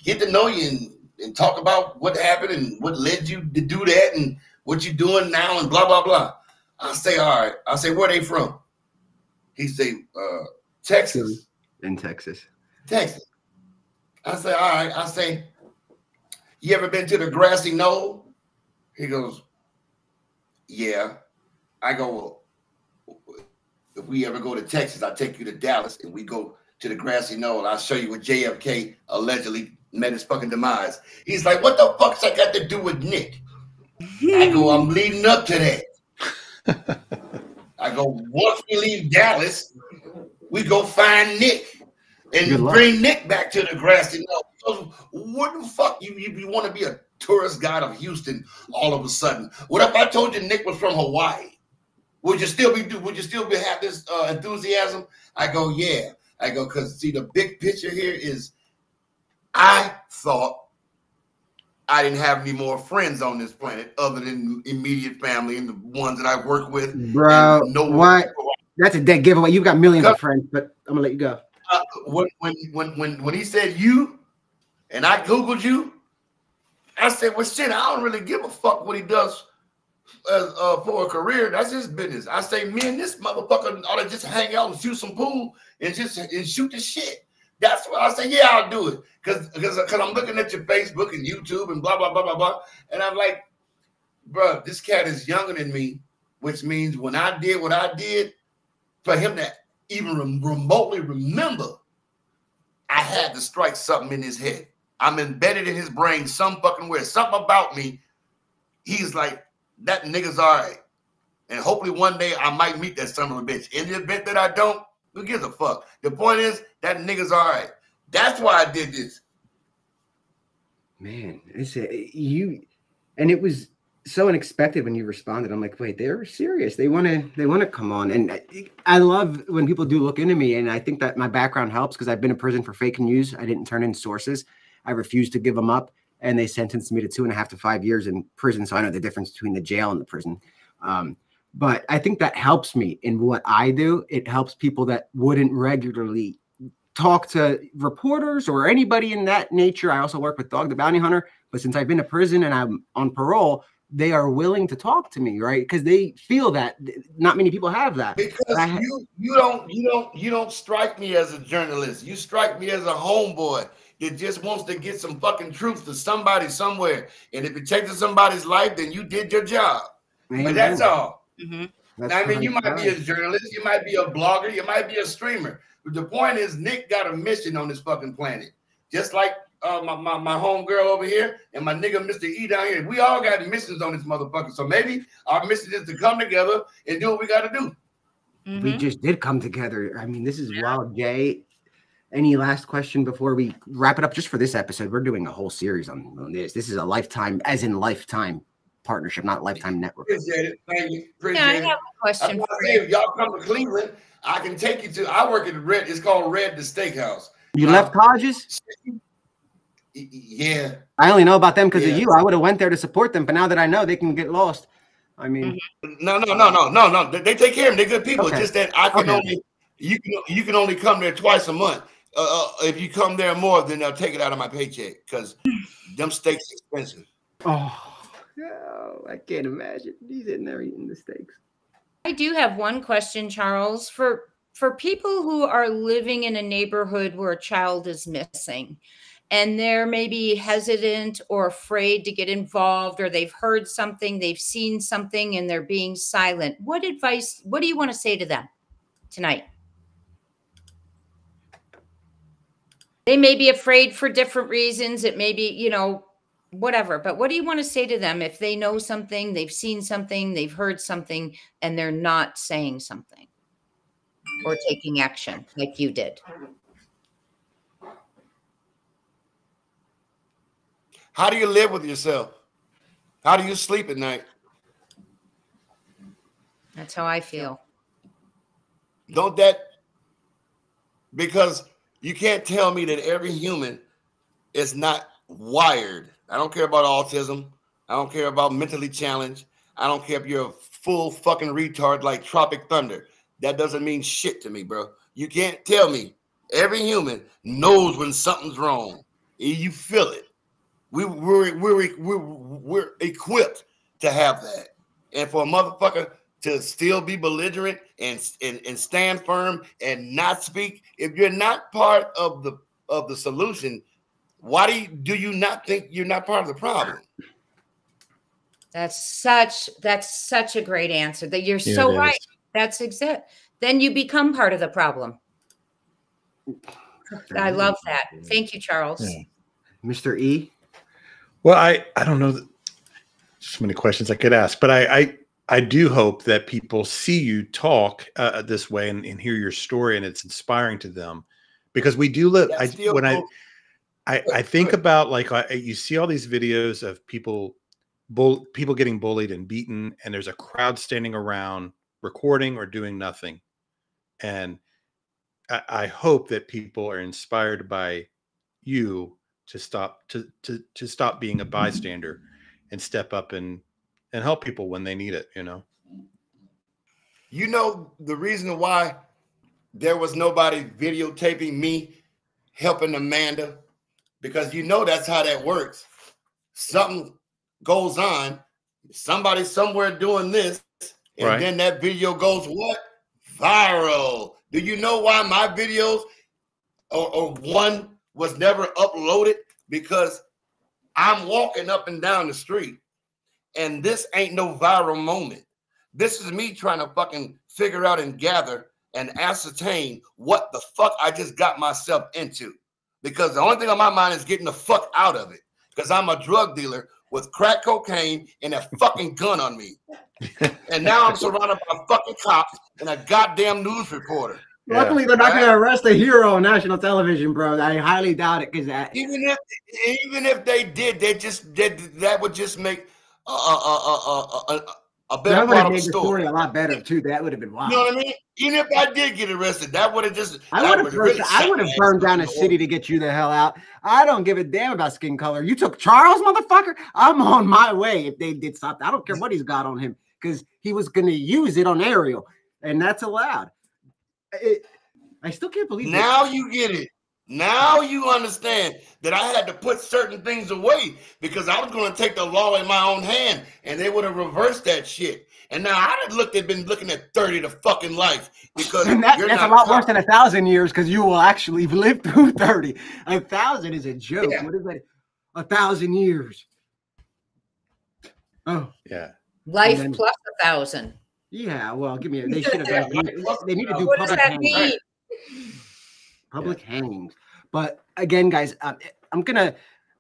get to know you and talk about what happened and what led you to do that and what you're doing now and blah, blah, blah. I say, all right. I say, where they from? He say, Texas. In Texas. Texas. I say, all right. I say, you ever been to the grassy knoll? He goes, yeah. I go, well, if we ever go to Texas, I'll take you to Dallas and we go to the grassy knoll. I'll show you where JFK allegedly met his fucking demise. He's like, what the fuck's that got to do with Nick? I go, I'm leading up to that. I go, once we leave Dallas, we go find Nick and bring Nick back to the grassy knoll. So what the fuck you want to be a tourist guide of Houston all of a sudden? What if I told you Nick was from Hawaii? Would you still have this enthusiasm? I go, yeah. I go, because see, the big picture here is I thought I didn't have any more friends on this planet other than immediate family and the ones that I work with. Bro, what? That's a dead giveaway. You've got millions of friends, but I'm gonna let you go. When he said you and I Googled you, I said, well, shit, I don't really give a fuck what he does for a career. That's his business. I say, me and this motherfucker ought to just hang out and shoot some pool and shoot the shit. That's what I say. Yeah, I'll do it because I'm looking at your Facebook and YouTube and blah blah blah blah blah, and I'm like, bro, this cat is younger than me, which means when I did what I did, for him to even remotely remember, I had to strike something in his head. I'm embedded in his brain some fucking way. Something about me. He's like, that nigga's all right. And hopefully one day I might meet that son of a bitch. In the event that I don't, who gives a fuck? The point is, that nigga's all right. That's why I did this. Man, and it was so unexpected when you responded. I'm like, wait, they're serious. They want to come on. And I love when people do look into me. And I think that my background helps because I've been in prison for fake news. I didn't turn in sources. I refused to give them up. And they sentenced me to 2.5 to 5 years in prison. So I know the difference between the jail and the prison. But I think that helps me in what I do. It helps people that wouldn't regularly talk to reporters or anybody in that nature. I also work with Dog the Bounty Hunter. But since I've been to prison and I'm on parole, they are willing to talk to me, right? Because they feel that not many people have that. Because you don't strike me as a journalist. You strike me as a homeboy that just wants to get some fucking truth to somebody somewhere. And if it changes somebody's life, then you did your job. Amen. But that's all. That's I mean, you might be a journalist, you might be a blogger, you might be a streamer. But the point is, Nick got a mission on this fucking planet. Just like my homegirl over here and my nigga Mr. E down here. We all got missions on this motherfucker. So maybe our mission is to come together and do what we got to do. We just did come together. I mean, this is wild, Jay. Any last question before we wrap it up? Just for this episode, we're doing a whole series on this. This is a lifetime, as in lifetime partnership, not lifetime network. Appreciate it. Thank you. Appreciate I it. have a question for you. If y'all come to Cleveland, I can take you to. I work at Red. It's called Red the Steakhouse. You left Hodges? Yeah. I only know about them because of you. I would have went there to support them, but now that I know, they can get lost. I mean, no. They take care of them. They're good people. Okay. Just that I can only you can only come there twice a month. If you come there more, then they'll take it out of my paycheck because them steaks expensive. Oh, no, I can't imagine. He's in there eating the steaks. I do have one question, Charles. For people who are living in a neighborhood where a child is missing and they're maybe hesitant or afraid to get involved, or they've heard something, they've seen something, and they're being silent, what do you want to say to them tonight? They may be afraid for different reasons. It may be, whatever. But what do you want to say to them if they know something, they've seen something, they've heard something, and they're not saying something or taking action like you did? How do you live with yourself? How do you sleep at night? That's how I feel. Because you can't tell me that every human is not wired. I don't care about autism. I don't care about mentally challenged. I don't care if you're a full fucking retard like Tropic Thunder. That doesn't mean shit to me, bro. You can't tell me. Every human knows when something's wrong. You feel it. We're equipped to have that. And for a motherfucker to still be belligerent and stand firm and not speak, if you're not part of the solution, why do you not think you're not part of the problem? That's such a great answer. That you're so right. That's exact. Then you become part of the problem. I love that. Thank you, Charles. Yeah. Mr. E. Well, I don't know. So many questions I could ask, but I do hope that people see you talk this way and hear your story, and it's inspiring to them, because we do live. I think about, like, you see all these videos of people getting bullied and beaten, and there's a crowd standing around recording or doing nothing. And I hope that people are inspired by you to stop being a bystander and step up and help people when they need it, you know. You know the reason why there was nobody videotaping me helping Amanda? Because you know that's how that works. Something goes on, somebody somewhere doing this, and then that video goes what? Viral. Do you know why my videos or one was never uploaded? Because I'm walking up and down the street, and this ain't no viral moment. This is me trying to fucking figure out and gather and ascertain what the fuck I just got myself into. Because the only thing on my mind is getting the fuck out of it. Because I'm a drug dealer with crack cocaine and a fucking gun on me. And now I'm surrounded by fucking cops and a goddamn news reporter. Luckily, they're not going to arrest a hero on national television, bro. I highly doubt it, because that even if they did, that would just make a better that would have part of made the the story a lot better too. That would have been wild. You know what I mean? Even if I did get arrested, that would have just I would have burned down a city to get you the hell out. I don't give a damn about skin color. You took Charles, motherfucker. I'm on my way. If they did something, I don't care what he's got on him, because he was going to use it on Ariel, and that's allowed. I still can't believe now you get it. Now you understand that I had to put certain things away because I was going to take the law in my own hand, and they would have reversed that shit. And now I'd have been looking at 30 to fucking life, because that's a lot worse than 1,000 years, because you will actually live through 30. 1,000 is a joke. Yeah. What is that? 1,000 years. Oh yeah. Life plus 1,000. Yeah. Well, give me. They should have done. They need to do what public does that mean? Public hangings. But again, guys, I'm gonna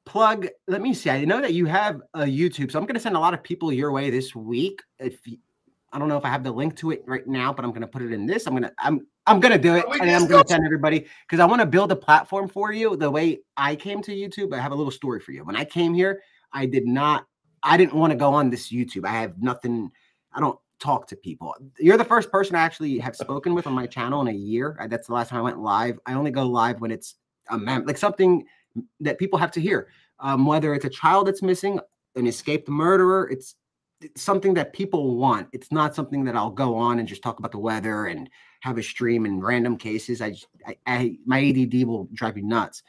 plug. Let me see. I know that you have a YouTube, so I'm gonna send a lot of people your way this week. I don't know if I have the link to it right now, but I'm gonna put it in this. I'm gonna do it, and I'm gonna send everybody, because I want to build a platform for you. The way I came to YouTube, I have a little story for you. When I came here, I didn't want to go on this YouTube. I have nothing. I don't talk to people. You're the first person I actually have spoken with on my channel in a year. That's the last time I went live. I only go live when it's like something that people have to hear, whether it's a child that's missing, an escaped murderer. It's something that people want. It's not something that I'll go on and just talk about the weather and have a stream and random cases. My ADD will drive you nuts.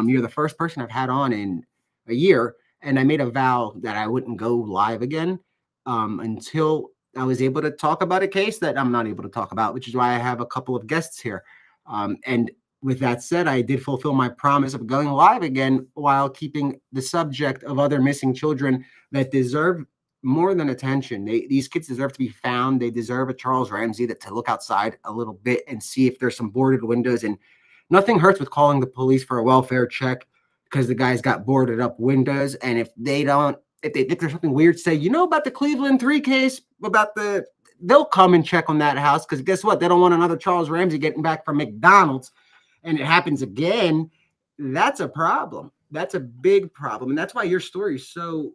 You're the first person I've had on in a year, and I made a vow that I wouldn't go live again until I was able to talk about a case that I'm not able to talk about, which is why I have a couple of guests here. And with that said, I did fulfill my promise of going live again while keeping the subject of other missing children that deserve more than attention. These kids deserve to be found. They deserve a Charles Ramsey to look outside a little bit and see if there's some boarded windows. And nothing hurts with calling the police for a welfare check, because the guy's got boarded up windows. And if there's something weird, say, you know about the Cleveland 3 case, they'll come and check on that house, because guess what? They don't want another Charles Ramsey getting back from McDonald's, and it happens again. That's a problem. That's a big problem. And that's why your story is so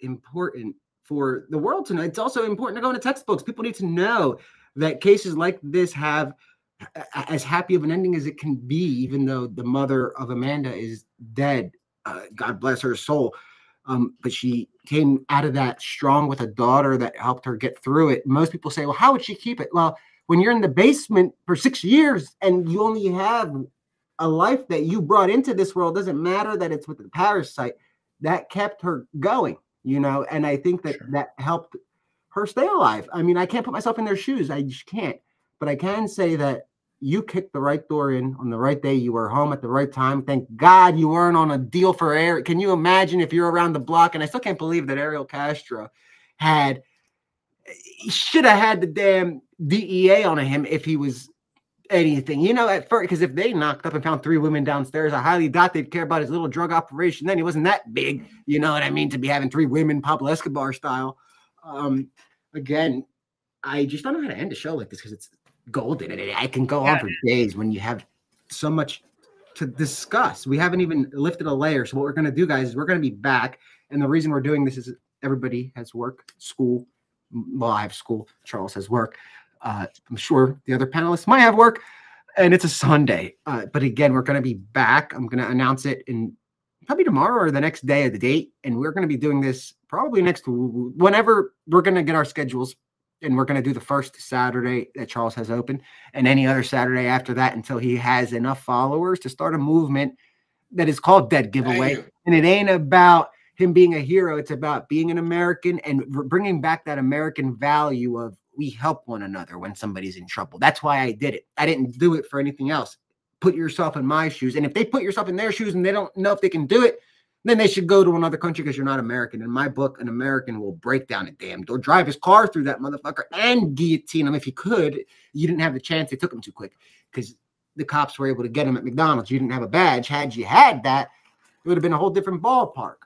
important for the world to know. It's also important to go into textbooks. People need to know that cases like this have as happy of an ending as it can be, even though the mother of Amanda is dead. God bless her soul. But she came out of that strong with a daughter that helped her get through it. Most people say, well, how would she keep it? Well, when you're in the basement for 6 years and you only have a life that you brought into this world, doesn't matter that it's with the parasite, that kept her going, and I think that helped her stay alive. I mean, I can't put myself in their shoes. I just can't. But I can say that you kicked the right door in on the right day. You were home at the right time. Thank God you weren't on a deal for air. Can you imagine if you're around the block? And I still can't believe that Ariel Castro should have had the damn DEA on him if he was anything, you know, at first, because if they knocked up and found 3 women downstairs, I highly doubt they'd care about his little drug operation. Then he wasn't that big, you know what I mean, to be having 3 women Pablo Escobar style. Again, I just don't know how to end a show like this because it's golden. I can go on for days when you have so much to discuss. We haven't even lifted a layer. So what we're going to do, guys, is we're going to be back. And the reason we're doing this is everybody has work, school. Well, I have school. Charles has work. I'm sure the other panelists might have work, and it's a Sunday. But again, we're going to be back. I'm going to announce it in probably tomorrow or the next day of the date. And we're going to be doing this probably whenever we're going to get our schedules. And we're going to do the first Saturday that Charles has open and any other Saturday after that until he has enough followers to start a movement that is called Dead Giveaway. And it ain't about him being a hero. It's about being an American and bringing back that American value of we help one another when somebody's in trouble. That's why I did it. I didn't do it for anything else. Put yourself in my shoes. And if they put yourself in their shoes and they don't know if they can do it, then they should go to another country because you're not American. In my book, an American will break down a damn door, drive his car through that motherfucker and guillotine him if he could. You didn't have the chance. They took him too quick because the cops were able to get him at McDonald's. You didn't have a badge. Had you had that, it would have been a whole different ballpark.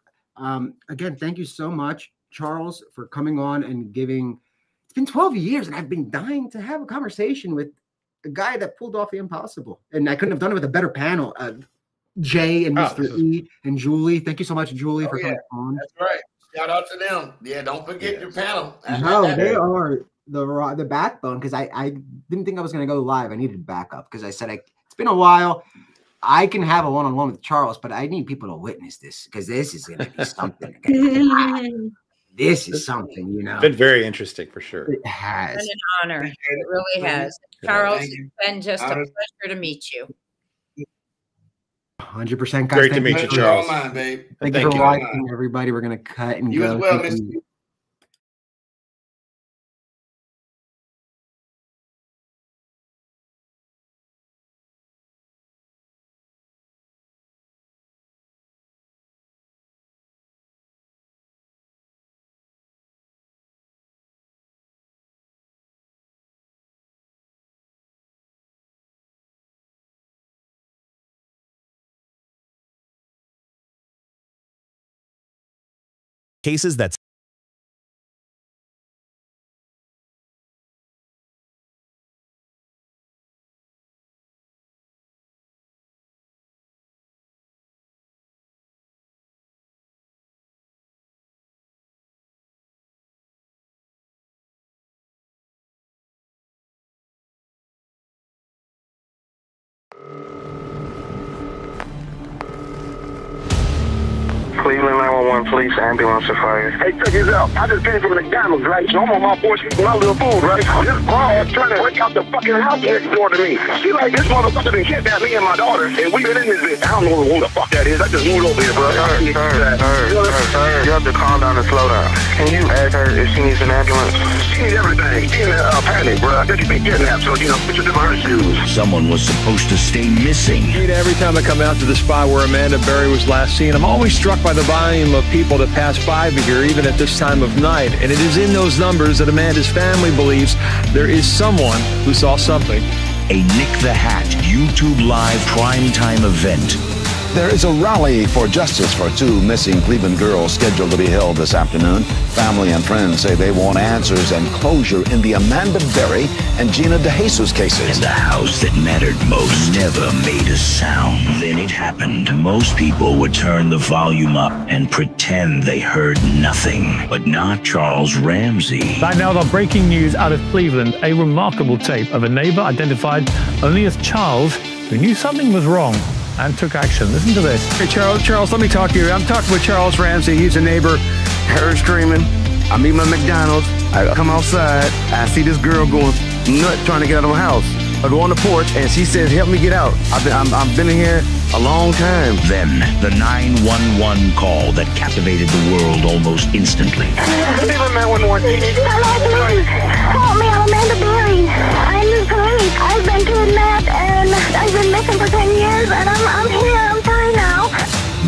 Again, thank you so much, Charles, for coming on and giving. It's been 12 years, and I've been dying to have a conversation with a guy that pulled off the impossible. And I couldn't have done it with a better panel. Jay and Mr. E and Julie. Thank you so much, Julie, for coming on. That's right. Shout out to them. Yeah, don't forget your panel. No, they are the backbone because I didn't think I was going to go live. I needed backup because I said it's been a while. I can have a one-on-one with Charles, but I need people to witness this because this is going to be something. This is something, you know. It's been very interesting for sure. It has. It's been an honor. It really has. Charles, it's been just a pleasure to meet you. 100%. Guys, Great to meet you, Charles. Thank you for watching, everybody. We're going to cut and go. You as well, Mr. Cases that Cleveland 911 police, ambulance are fired. Hey, check this out. I just came from McDonald's, right? So I'm on my porch eating my little food, right? This broad trying to break out the fucking house next door to me. She like, this motherfucker done kidnapped me and my daughter, and we been in this bitch. I don't know who the fuck that is. I just moved over here, bro. Sir, you have to calm down and slow down. Can you ask her if she needs an ambulance? She needs everything. She in a panic, bro. I think she been kidnapped, so, you know, put your different her shoes. Someone was supposed to stay missing. Every time I come out to the spot where Amanda Berry was last seen, I'm always struck by the volume of people that pass by here, even at this time of night. And it is in those numbers that Amanda's family believes there is someone who saw something. A Nick the Hat YouTube Live primetime event. There is a rally for justice for 2 missing Cleveland girls scheduled to be held this afternoon. Family and friends say they want answers and closure in the Amanda Berry and Gina DeJesus cases. And the house that mattered most never made a sound. Then it happened. Most people would turn the volume up and pretend they heard nothing. But not Charles Ramsey. Right now, the breaking news out of Cleveland, a remarkable tape of a neighbor identified only as Charles who knew something was wrong and took action. Listen to this. Hey, Charles, let me talk to you. I'm talking with Charles Ramsey. He's a neighbor. Her screaming. I meet my McDonald's. I come outside. I see this girl going nuts trying to get out of my house. I go on the porch and she says, help me get out. I've been in here a long time. Then the 911 call that captivated the world almost instantly. Hello, please. Help me, I'm Amanda Berry. I'm in pain. I've been kidnapped and I've been missing for 10 years, and I'm here. I'm fine now.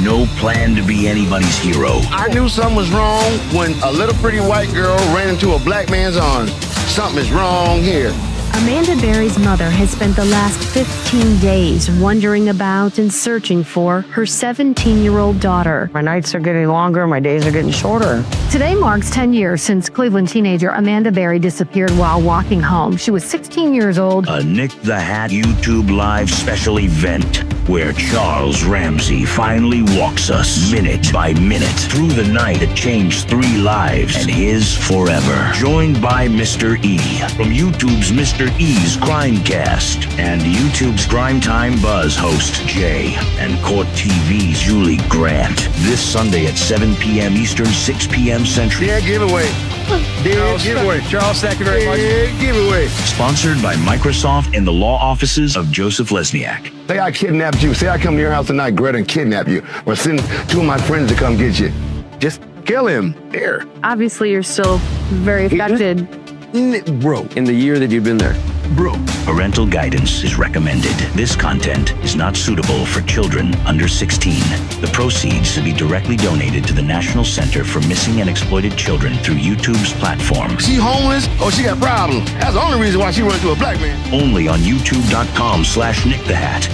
No plan to be anybody's hero. I knew something was wrong when a little pretty white girl ran into a black man's arms. Something is wrong here. Amanda Berry's mother has spent the last 15 days wondering about and searching for her 17-year-old daughter. My nights are getting longer, my days are getting shorter. Today marks 10 years since Cleveland teenager Amanda Berry disappeared while walking home. She was 16 years old. A Nick the Hat YouTube Live special event where Charles Ramsey finally walks us minute by minute through the night that changed 3 lives and his forever. Joined by Mr. E from YouTube's Mr. E's Crimecast and YouTube's Crime Time Buzz host Jay and Court TV's Julie Grant. This Sunday at 7 p.m. Eastern, 6 p.m. Central. Yeah, giveaway. Charles, giveaway. Charles, thank you very much. Yeah, giveaway. Sponsored by Microsoft and the law offices of Joseph Lesniak. Say I kidnapped you. Say I come to your house tonight, Greta, and kidnap you. Or send 2 of my friends to come get you. Just kill him. There. Obviously, you're still very affected. Bro, in the year that you've been there. Bro. Parental guidance is recommended. This content is not suitable for children under 16. The proceeds to be directly donated to the National Center for Missing and Exploited Children through YouTube's platform. She homeless or she got problems. That's the only reason why she run to a black man. Only on youtube.com/NickTheHat.